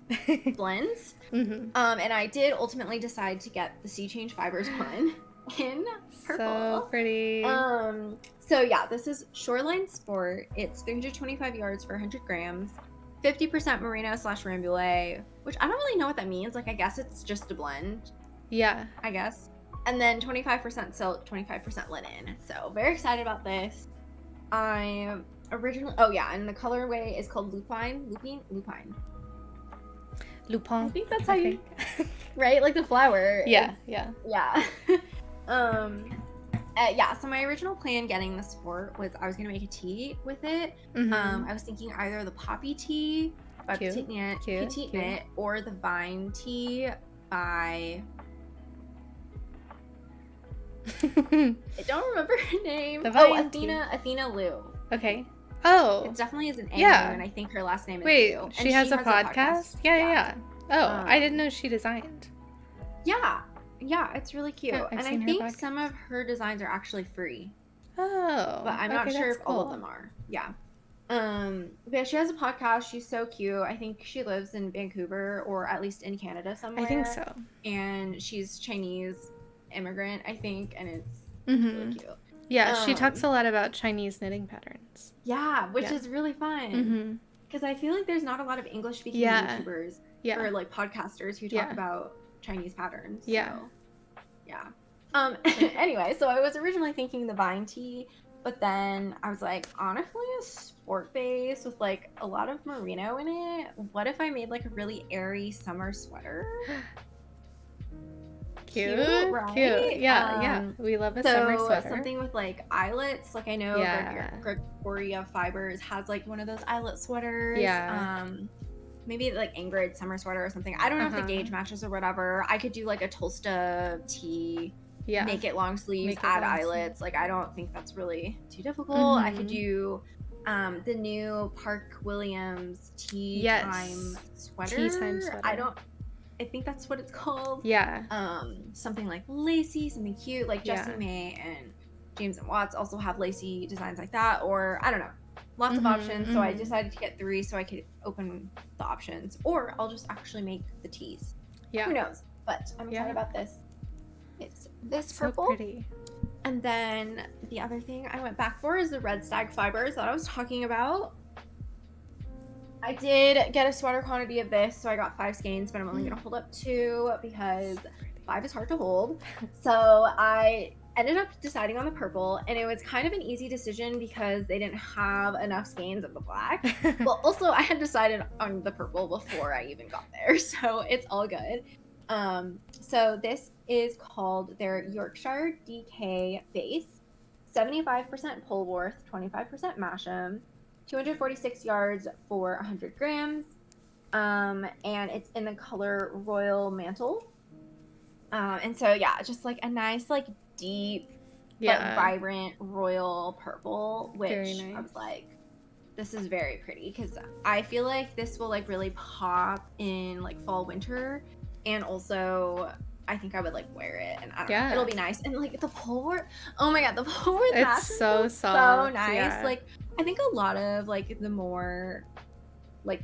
blends. And I did ultimately decide to get the Sea Change Fibers one in purple. So pretty. So yeah, this is Shoreline Sport. It's 325 yards for 100 grams, 50% merino / rambouillet, which I don't really know what that means. Like I guess it's just a blend. Yeah. I guess. And then 25% silk, 25% linen. So very excited about this. I originally, oh yeah, and the colorway is called Lupine. Lupin. I think that's how you, right? Like the flower. Yeah. Yeah. Yeah, so my original plan getting the sport was I was gonna make a tea with it. I was thinking either the Poppy Tea by Petite Knit or the Vine Tea by I don't remember her name. Athena Liu. Okay. Oh. It definitely is an A, and I think her last name is Liu. And she has a podcast? Yeah. Oh, I didn't know she designed. Yeah, it's really cute. Yeah, and I think some of her designs are actually free. Oh. But I'm not sure if all of them are. Yeah. But she has a podcast. She's so cute. I think she lives in Vancouver or at least in Canada somewhere. I think so. And she's Chinese immigrant, I think, and it's really cute. Yeah, she talks a lot about Chinese knitting patterns. Yeah, which is really fun. Because I feel like there's not a lot of English-speaking YouTubers or like podcasters who talk about Chinese patterns. Yeah. So, yeah. Anyway, so I was originally thinking the Vine Tea, but then I was like, honestly, a sport base with like a lot of merino in it. What if I made like a really airy summer sweater? Cute, right? Cute. Yeah. We love a summer sweater. Something with like eyelets. Like I know Gregoria Fibers has like one of those eyelet sweaters. Yeah. Maybe like Ingrid summer sweater or something. I don't know if the gauge matches or whatever. I could do like a Tolsta tee. Yeah. Make it long sleeves, add eyelets. Like I don't think that's really too difficult. I could do the new Park Williams tea time sweater. Tea time sweater. I think that's what it's called. Yeah. Something like lacy, something cute. Like Jessie May and James and Watts also have lacy designs like that. Or I don't know. Lots of options. So I decided to get 3 so I could open the options. Or I'll just actually make the teas. Yeah. Who knows? But I'm excited about this. It's this purple. So pretty. And then the other thing I went back for is the Red Stag Fibers that I was talking about. I did get a sweater quantity of this, so I got 5 skeins, but I'm only going to hold up 2 because 5 is hard to hold. So I ended up deciding on the purple, and it was kind of an easy decision because they didn't have enough skeins of the black. Well, also, I had decided on the purple before I even got there, so it's all good. So this is called their Yorkshire DK base, 75% Polwarth, 25% Masham, 246 yards for 100 grams, and it's in the color Royal Mantle. And so yeah, just like a nice like deep but vibrant royal purple, which I was like, this is very pretty because I feel like this will like really pop in like fall winter, and also I think I would like wear it, and I don't know, it'll be nice. And like the Polwarth, oh my god, the Polwarth it's so soft, so nice. Like I think a lot of like the more like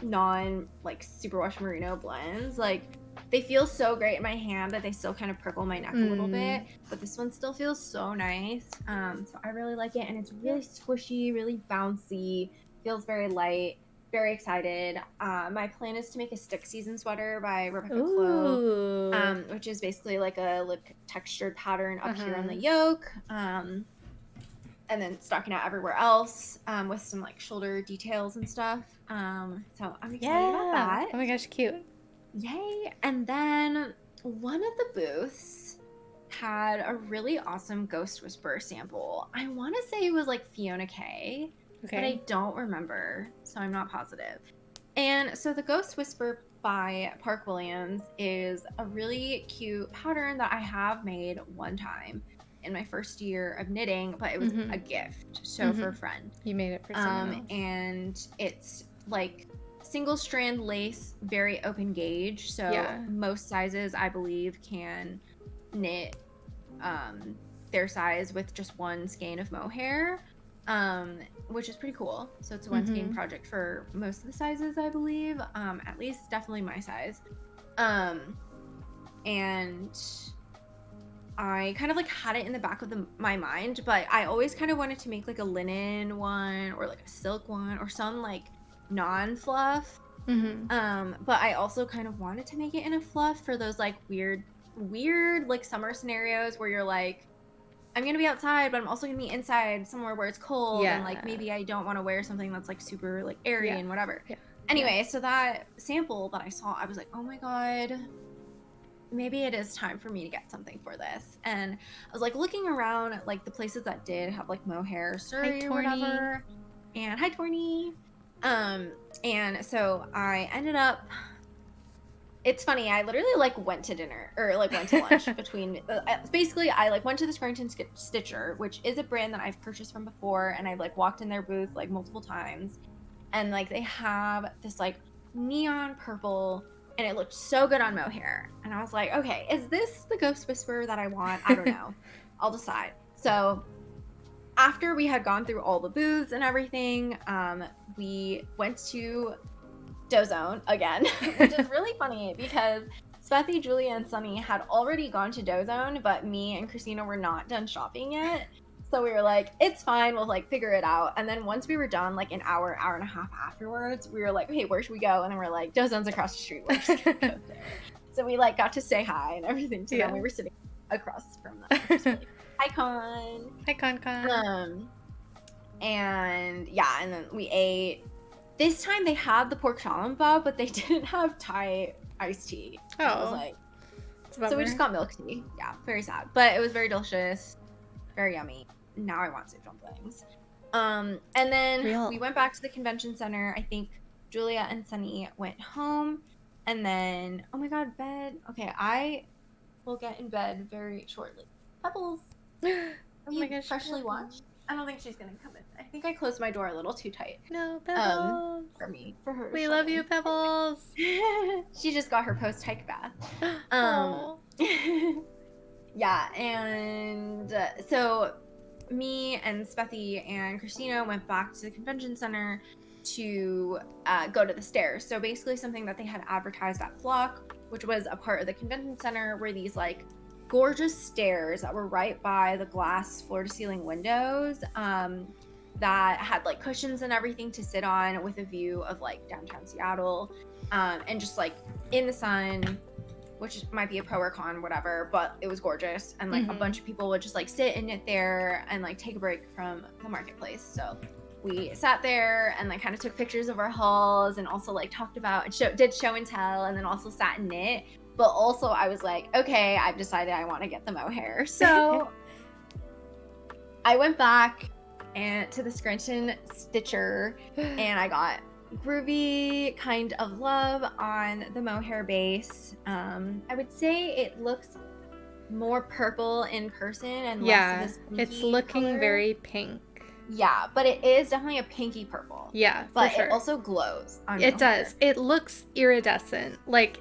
non like superwash merino blends, like they feel so great in my hand that they still kind of prickle my neck a little bit, but this one still feels so nice. So I really like it, and it's really squishy, really bouncy, feels very light, very excited. My plan is to make a stick season sweater by Rebecca Clow, Ooh. which is basically like a textured pattern up here on the Uh-huh. yoke, and then stocking out everywhere else, with some like shoulder details and stuff. So I'm excited about Yeah. that. Oh my gosh, cute. Yay! And then one of the booths had a really awesome Ghost Whisperer sample. I want to say it was like Fiona K, but I Okay. don't remember, so I'm not positive. And so the Ghost Whisperer by Park Williams is a really cute pattern that I have made one time in my first year of knitting, but it was Mm-hmm. a gift, so for a Mm-hmm. friend. You made it for someone else. And it's like single strand lace, very open gauge, so Yeah. most sizes I believe can knit their size with just one skein of mohair, which is pretty cool. So it's a one skein Mm-hmm. project for most of the sizes, I believe, at least definitely my size. And I kind of like had it in the back of my mind, but I always kind of wanted to make like a linen one or like a silk one or some like non-fluff. Mm-hmm. But I also kind of wanted to make it in a fluff for those like weird like summer scenarios where you're like, I'm gonna be outside, but I'm also gonna be inside somewhere where it's cold, and like Yeah. maybe I don't want to wear something that's like super like airy Yeah. and whatever. Yeah. Anyway, so that sample that I saw, I was like, oh my god, maybe it is time for me to get something for this. And I was like looking around at like the places that did have like mohair, Surrey or Torny. whatever. And hi Torny. And so I ended up, it's funny, I literally like went to dinner or like went to lunch between basically I like went to the Scranton Stitcher, which is a brand that I've purchased from before, and I've like walked in their booth like multiple times, and like they have this like neon purple, and it looked so good on mohair, and I was like, okay, is this the Ghost Whisperer that I want? I don't know. I'll decide. So after we had gone through all the booths and everything, we went to Dozone again, which is really funny because Svethy, Julia, and Sunny had already gone to Dozone, but me and Christina were not done shopping yet. So we were like, it's fine, we'll like figure it out. And then once we were done, like an hour and a half afterwards, we were like, okay, where should we go? And then we're like, Dozone's across the street, we're just gonna go there. So we like got to say hi and everything to them. We were sitting across from them. Just like, hi Con. Hi Con. And yeah, and then we ate. This time they had the pork shalimba, but they didn't have Thai iced tea. Oh. I was like, so we just got milk tea. Yeah, very sad. But it was very delicious. Very yummy. Now I want sweet dumplings. And then we went back to the convention center. I think Julia and Sunny went home. And then, oh my god, bed. Okay, I will get in bed very shortly. Pebbles. Oh my gosh. Freshly washed. I don't think she's gonna come in. I think I closed my door a little too tight. No, Pebbles. For her. We love you, Pebbles. She just got her post-hike bath. Yeah, and so me and Svethy and Christina went back to the convention center to go to the stairs. So basically something that they had advertised at Flock, which was a part of the convention center, were these like gorgeous stairs that were right by the glass floor to ceiling windows, that had like cushions and everything to sit on with a view of like downtown Seattle, and just like in the sun, which might be a pro or con, whatever, but it was gorgeous. And like a bunch of people would just like sit and knit there and like take a break from the marketplace. So we sat there and like kind of took pictures of our hauls and also like talked about and did show and tell, and then also sat and knit. But also I was like, okay, I've decided I want to get the mohair. So I went back and to the Scranton Stitcher and I got Groovy Kind of Love on the mohair base. I would say it looks more purple in person and less of this it's looking color. very pink. Yeah, but it is definitely a pinky purple. Yeah, but for sure. It also glows on it mohair. Does. It looks iridescent. Like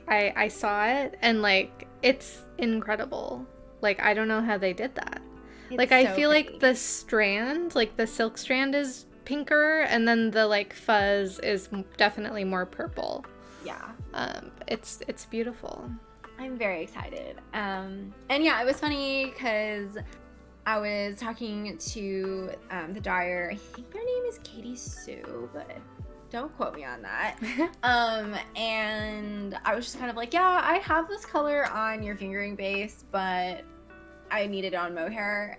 I saw it and like it's incredible. Like I don't know how they did that. It's like I feel pretty. like the strand, like the silk strand is pinker, and then the like fuzz is definitely more purple. Yeah. It's beautiful. I'm very excited. And yeah, it was funny because I was talking to the dyer. I think their name is Katie Sue, but Don't quote me on that. And I was just kind of like, yeah, I have this color on your fingering base, but I need it on mohair.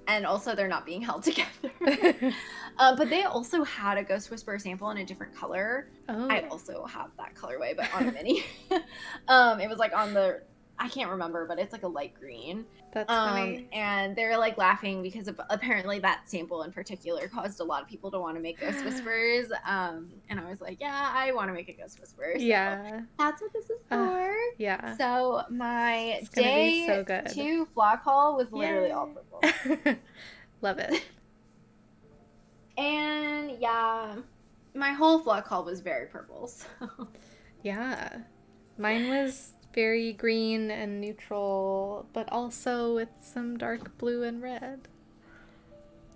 And also they're not being held together. But they also had a Ghost Whisperer sample in a different color. Oh. I also have that colorway, but on a mini. It was like on the, I can't remember, but it's like a light green. That's funny. And they're like laughing because apparently that sample in particular caused a lot of people to want to make Ghost Whispers. And I was like, yeah, I want to make a Ghost Whisperer. So Yeah. that's what this is for. Yeah. So my It's gonna be day so good. 2 vlog haul was literally Yay. all purple. Love it. And yeah, my whole vlog haul was very purple. So. Yeah. Mine was very green and neutral, but also with some dark blue and red.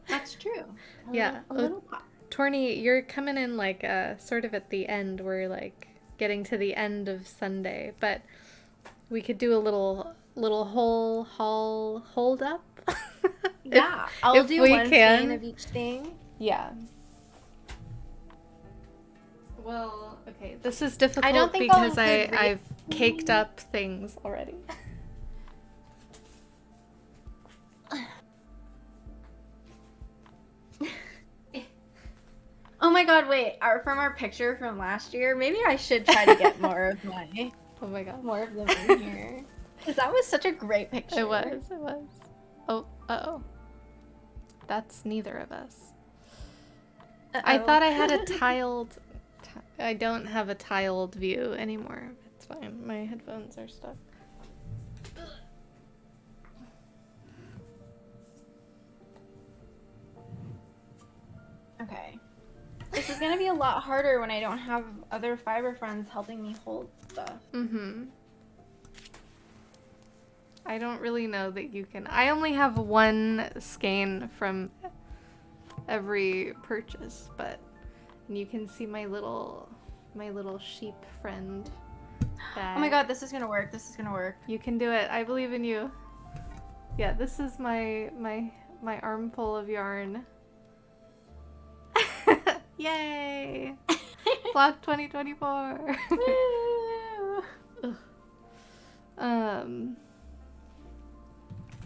That's true. Yeah. A little pop. Torny, you're coming in like sort of at the end. We're like getting to the end of Sunday, but we could do a little whole haul hold up. Yeah, I'll do one skein of each thing. Yeah. Well, okay, this is difficult I don't think because I'll include I've caked up things already. Oh my god, wait, from our picture from last year, maybe I should try to get more of my, Oh my god. more of them in here. Because that was such a great picture. It was. Oh, uh-oh. That's neither of us. Uh-oh. I thought I had a tiled... I don't have a tiled view anymore. It's fine. My headphones are stuck. Okay. This is going to be a lot harder when I don't have other fiber friends helping me hold stuff. Mm-hmm. I don't really know that you can... I only have one skein from every purchase, but you can see my little sheep friend bag. Oh my god, this is going to work. This is going to work. You can do it. I believe in you. Yeah, this is my armful of yarn. Yay! Flock 2024.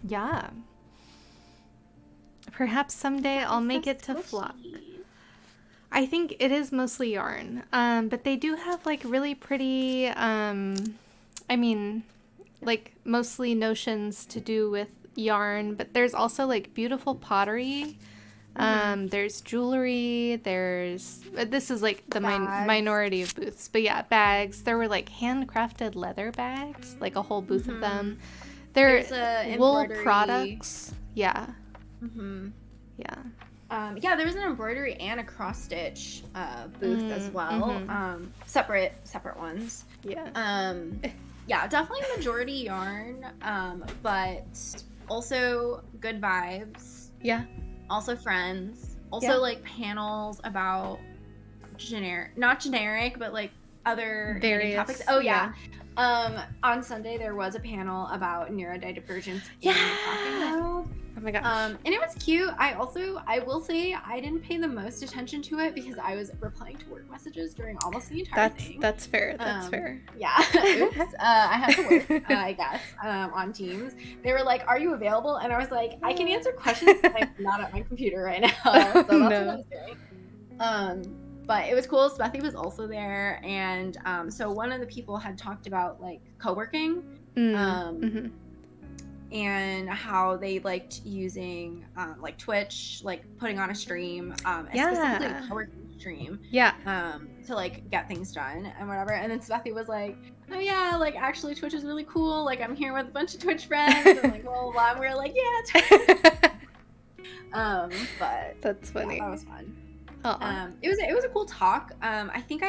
Yeah. Perhaps someday I'll make it to Flock. I think it is mostly yarn. But they do have like really pretty, I mean, like mostly notions to do with yarn, but there's also like beautiful pottery. There's jewelry, this is like the minority of booths, but yeah, bags. There were like handcrafted leather bags, like a whole booth of them. There's wool products. Yeah. Yeah. Yeah, there was an embroidery and a cross stitch booth as well. Separate ones. Yeah. Yeah, definitely majority yarn, but also good vibes. Yeah. Also friends. Also like panels about not generic, but like other various topics. Oh yeah. On Sunday there was a panel about neurodivergence in the crafting world. Oh my gosh. And it was cute. I will say I didn't pay the most attention to it because I was replying to work messages during almost the entire thing. That's fair. That's fair. Yeah. Oops. I had to work, I guess, on Teams. They were like, "Are you available?" And I was like, "I can answer questions, but I'm not at my computer right now." So that's what I was doing. But it was cool. Smethy was also there, and so one of the people had talked about like co-working. And how they liked using like Twitch, like putting on a stream, specifically a co-working stream, to like get things done and whatever. And then Smethy was like, "Oh yeah, like actually Twitch is really cool. Like I'm here with a bunch of Twitch friends." And like, well, and we were like, "Yeah, Twitch." But that's funny. Yeah, that was fun. It was a cool talk. I think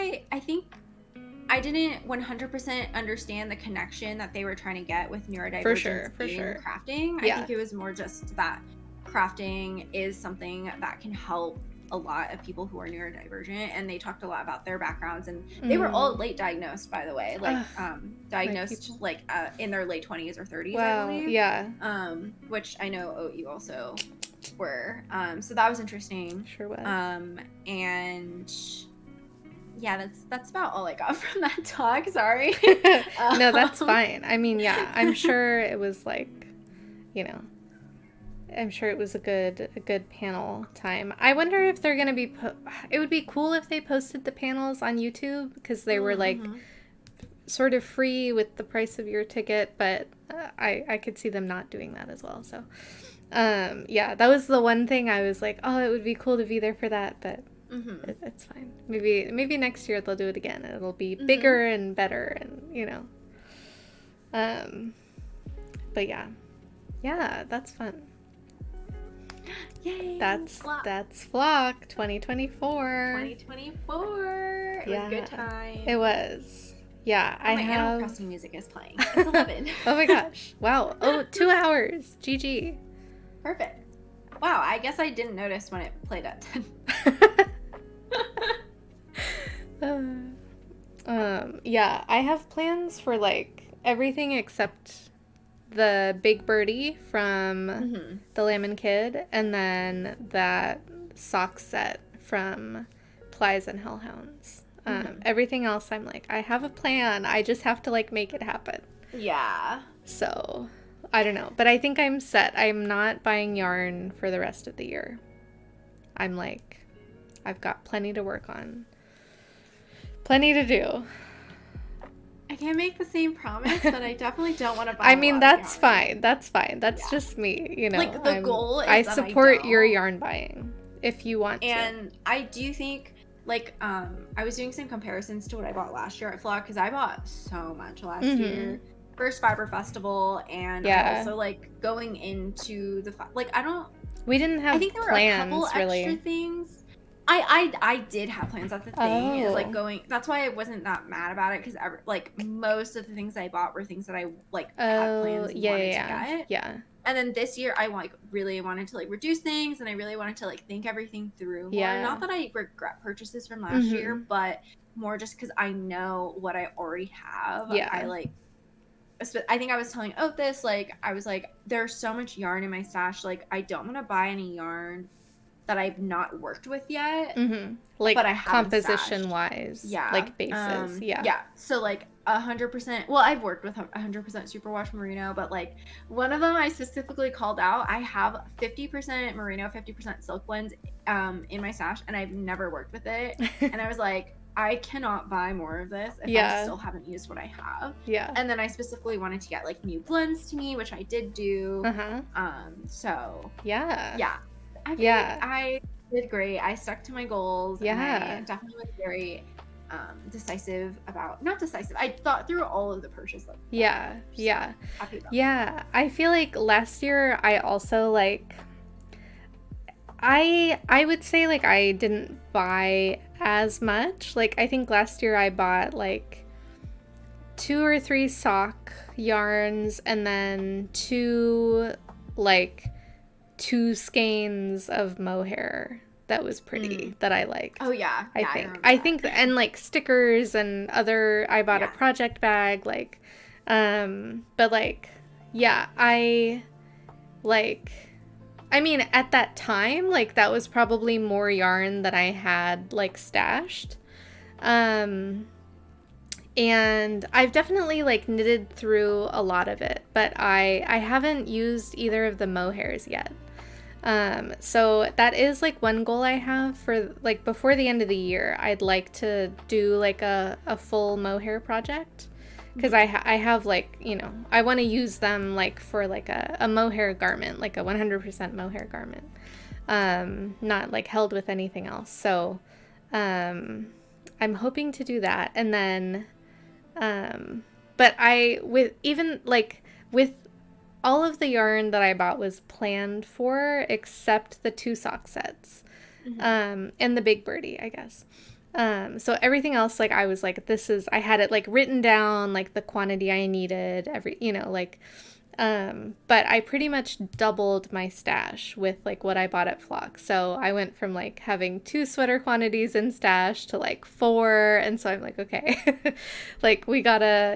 I didn't 100% understand the connection that they were trying to get with neurodivergence in crafting. I think it was more just that crafting is something that can help a lot of people who are neurodivergent, and they talked a lot about their backgrounds, and they were all late diagnosed, by the way, like diagnosed like in their late 20s or 30s. Wow. I believe. Yeah. Which I know you also were. So that was interesting. Sure was. And yeah, that's about all I got from that talk. Sorry. No, that's Um, fine. I mean, yeah, I'm sure it was like, you know, I'm sure it was a good panel time. I wonder if they're gonna be. It would be cool if they posted the panels on YouTube because they were like mm-hmm. sort of free with the price of your ticket, but I could see them not doing that as well. So, yeah, that was the one thing I was like, oh, it would be cool to be there for that, but Mm-hmm. it's fine. Maybe next year they'll do it again. It'll be Mm-hmm. bigger and better, and um, but yeah, that's fun. Yay! That's Flock. that's Flock 2024. 2024. It was a good time. It was. Yeah, Oh, my Animal Crossing music is playing. It's 11. Oh my gosh. Wow. Oh, 2 hours. GG. Perfect. Wow, I guess I didn't notice when it played at 10. Yeah, I have plans for like everything except the Big Birdie from Mm-hmm. the Lamb Kid, and then that sock set from Plies and Hellhounds. Everything else, I'm like, I have a plan. I just have to like make it happen. Yeah. So, I don't know. But I think I'm set. I'm not buying yarn for the rest of the year. I'm like, I've got plenty to work on. Plenty to do. I can't make the same promise, but I definitely don't want to buy I mean, a lot that's of yarn. fine. That's fine. That's Yeah. just me, you know. Like, the goal is I that I support your don't. yarn buying if you want to. And I do think, like, I was doing some comparisons to what I bought last year at Flock, because I bought so much last year. First Fiber Festival, and I also, like, going into the, like, We didn't have I think there were a couple extra things. I did have plans. That's the thing. Is like that's why I wasn't that mad about it, because like most of the things I bought were things that I like had plans wanted to get. Yeah. And then this year I like really wanted to like reduce things, and I really wanted to like think everything through more. Yeah. Not that I regret purchases from last year, but more just because I know what I already have. Yeah. I think I was telling Otis, like, I was like, there's so much yarn in my stash. Like, I don't want to buy any yarn that I've not worked with yet. Like, but I haven't composition wise. Yeah. Like bases. Yeah. So, like, 100%. Well, I've worked with 100% superwash merino, but, like, one of them I specifically called out. I have 50% merino, 50% silk blends in my stash, and I've never worked with it. And I was like, I cannot buy more of this if I still haven't used what I have. Yeah. And then I specifically wanted to get like new blends to me, which I did do. So yeah. I feel like I did great. I stuck to my goals. Yeah. And I definitely was very decisive about, not decisive. I thought through all of the purchase. Like, yeah. Happy about Yeah. I feel like last year I also like, I would say like I didn't buy as much. Like, I think last year I bought like 2 or 3 sock yarns, and then 2 skeins of mohair that was pretty that I liked. Oh yeah. I think and like stickers and other, I bought a project bag, like but like I mean, at that time, like, that was probably more yarn that I had, like, stashed. And I've definitely, like, knitted through a lot of it, but I haven't used either of the mohairs yet. So that is, like, one goal I have for, like, before the end of the year. I'd like to do, like, a full mohair project. Because I have, like, you know, I want to use them, like, for, like, a mohair garment, like a 100% mohair garment, not, like, held with anything else. So, I'm hoping to do that. And then, but with all of the yarn that I bought was planned for, except the 2 sock sets, and the Big Birdie, I guess. So everything else, like, I was like, I had it, like, written down, like, the quantity I needed, but I pretty much doubled my stash with, like, what I bought at Flock. So I went from, like, having 2 sweater quantities in stash to, like, 4, and so I'm like, okay, like, we gotta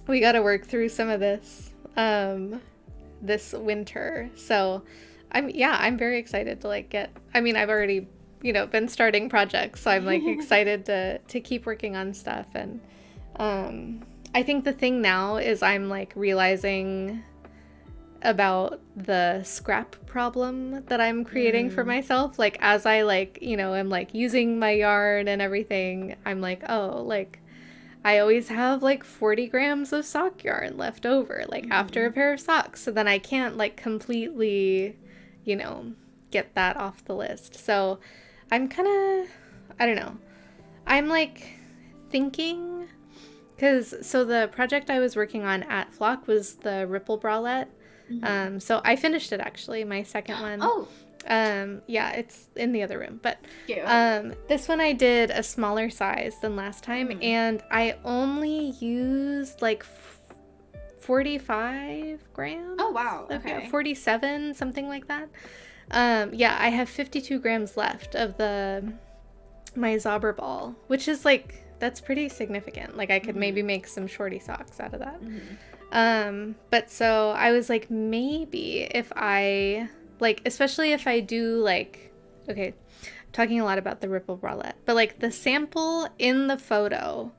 work through some of this, this winter. So I'm very excited to, like, I've already been starting projects, so I'm like excited to keep working on stuff. And I think the thing now is I'm like realizing about the scrap problem that I'm creating for myself. Like as I like, am like using my yarn and everything, I'm like, oh, like I always have like 40 grams of sock yarn left over, like after a pair of socks. So then I can't like completely, get that off the list. So I'm kind of, I don't know. I'm like thinking, so the project I was working on at Flock was the Ripple bralette. So I finished it actually, my second one. Oh. Yeah, it's in the other room, but Cute. this one I did a smaller size than last time, and I only used like 45 grams. Oh wow. Okay. 47, something like that. Yeah, I have 52 grams left of my Zauber ball, which is like, that's pretty significant. Like I could maybe make some shorty socks out of that. But so I was like, maybe if I like, especially if I do like, okay, I'm talking a lot about the Ripple bralette, but like the sample in the photo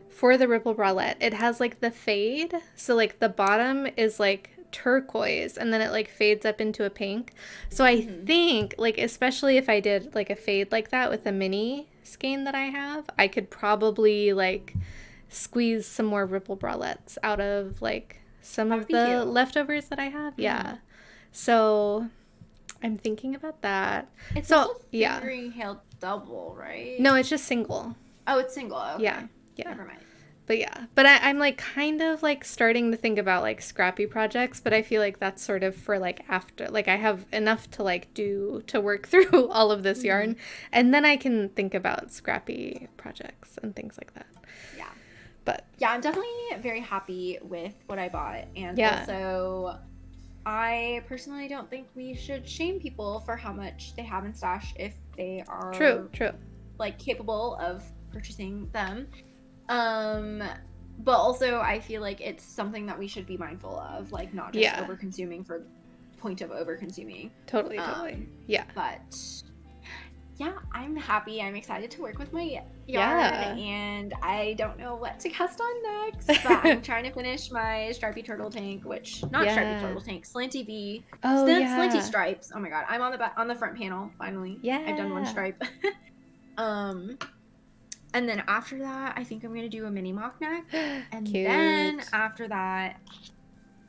for the Ripple bralette, it has like the fade. So like the bottom is like turquoise and then it like fades up into a pink. So I think like, especially if I did like a fade like that with a mini skein that I have, I could probably like squeeze some more Ripple bralettes out of like some of the leftovers that I have. Yeah. So I'm thinking about that. It's so also fingering hail double, right? No, it's just single. Oh, it's single. Okay. Yeah. Never mind. But yeah, but I'm like kind of like starting to think about like scrappy projects, but I feel like that's sort of for like after, like I have enough to like do to work through all of this yarn, and then I can think about scrappy projects and things like that. Yeah. But yeah, I'm definitely very happy with what I bought, and also I personally don't think we should shame people for how much they have in stash if they are true like capable of purchasing them. But also I feel like it's something that we should be mindful of, like not just over consuming for point of over consuming. Totally. Yeah. But yeah, I'm happy. I'm excited to work with my yarn, and I don't know what to cast on next, but I'm trying to finish my stripy turtle tank, which stripy turtle tank, slanty V. Slanty stripes. Oh my god, I'm on the front panel finally. Yeah. I've done one stripe. And then after that, I think I'm going to do a mini mock neck. And Cute. Then after that,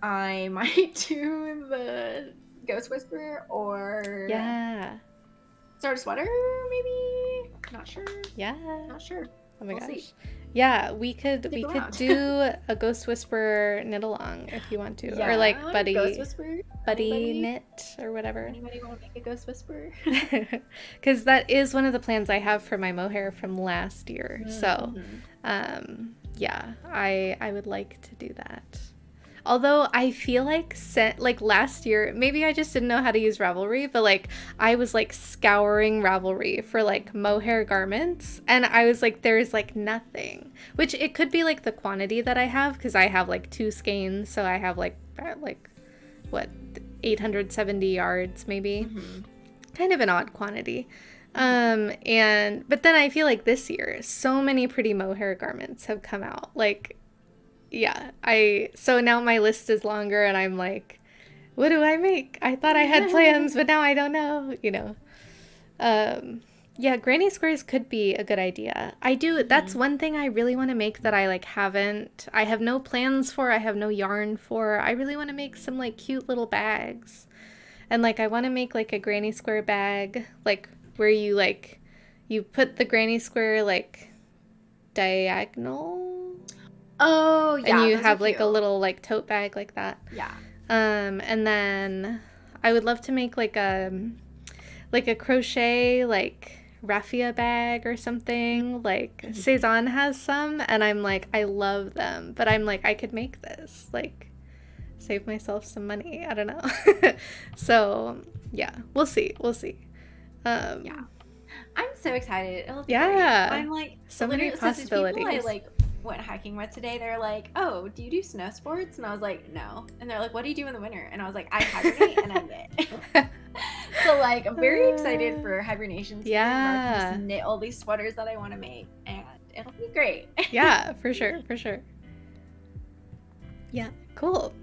I might do the Ghost Whisperer or start a sweater, maybe? Not sure. Yeah. Not sure. Oh my We'll gosh. see. Yeah, we could do a Ghost Whisperer knit along if you want to, or like buddy knit or whatever. Anybody want to make a Ghost Whisperer? Because that is one of the plans I have for my mohair from last year. So, yeah, I would like to do that. Although I feel like last year, maybe I just didn't know how to use Ravelry, but like I was like scouring Ravelry for like mohair garments, and I was like, there's like nothing. Which it could be like the quantity that I have, because I have like 2 skeins, so I have like what, 870 yards maybe. Kind of an odd quantity. But then I feel like this year so many pretty mohair garments have come out, like. Yeah, so now my list is longer, and I'm like, what do I make? I thought I had plans, but now I don't know, Yeah, granny squares could be a good idea. That's one thing I really want to make that I like I have no plans for, I have no yarn for. I really want to make some like cute little bags. And like I want to make like a granny square bag, like where you put the granny square like diagonal. Oh, yeah. And you have like a little like tote bag like that. Yeah. And then I would love to make like a crochet like raffia bag or something. Like Cezanne has some, and I'm like, I love them, but I'm like, I could make this, like save myself some money. I don't know. So yeah, we'll see. Yeah. I'm so excited. It'll be great. I'm like so many possibilities. People I like went hiking with today, they're like, oh, do you do snow sports? And I was like, no. And they're like, what do you do in the winter? And I was like, I hibernate and I knit. So So like I'm very excited for hibernation season. Where I can Yeah. just knit all these sweaters that I want to make, and it'll be great. Yeah, for sure, for sure. Yeah, cool.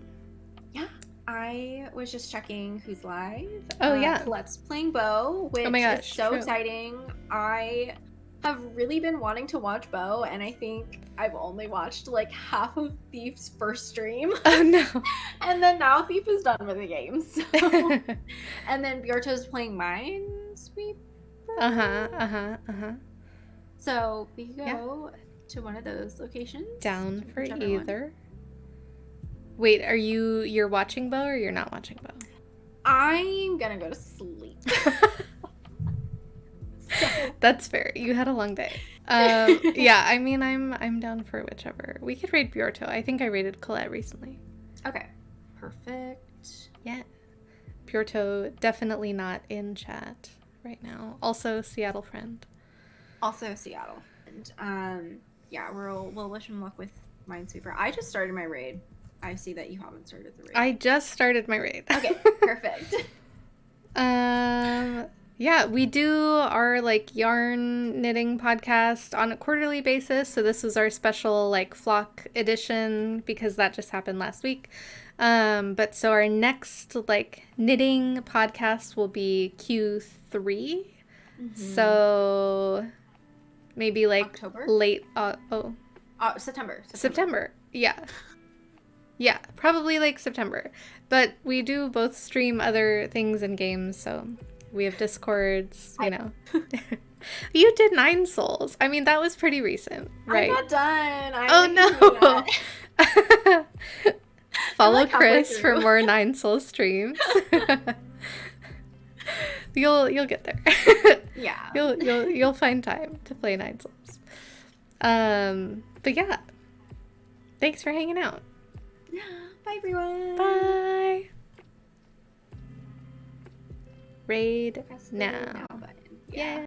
Yeah. I was just checking who's live. Oh, yeah. Colette's playing Bo, which Oh my gosh, is so true. exciting. I have really been wanting to watch Bo, and I think I've only watched like half of Thief's first stream. Oh no. And then now Thief is done with the game. So. And then Bjorto's playing Minesweeper. Uh-huh. So we could go to one of those locations. Down for whichever either. one. Wait, you're watching Bo or you're not watching Bo? I'm gonna go to sleep. So. That's fair. You had a long day. Yeah, I mean, I'm down for whichever. We could raid Bjorto. I think I raided Colette recently. Okay. Perfect. Yeah. Bjorto definitely not in chat right now. Also, Seattle friend. Also Seattle. And yeah, we'll wish him luck with Minesweeper. I just started my raid. I see that you haven't started the raid. I just started my raid. Okay, perfect. Yeah, we do our like yarn knitting podcast on a quarterly basis. So this was our special like flock edition because that just happened last week. But so our next like knitting podcast will be Q3. Mm-hmm. So maybe like October? late September. Yeah, probably like September. But we do both stream other things and games, so we have Discords, you know. You did 9 Souls. I mean, that was pretty recent, right? I'm not done. Oh no. Follow like Chris for through. more 9 Souls streams. You'll get there. Yeah. You'll find time to play 9 Souls. But yeah. Thanks for hanging out. Bye everyone. Bye. Raid Press the now. button. Yeah.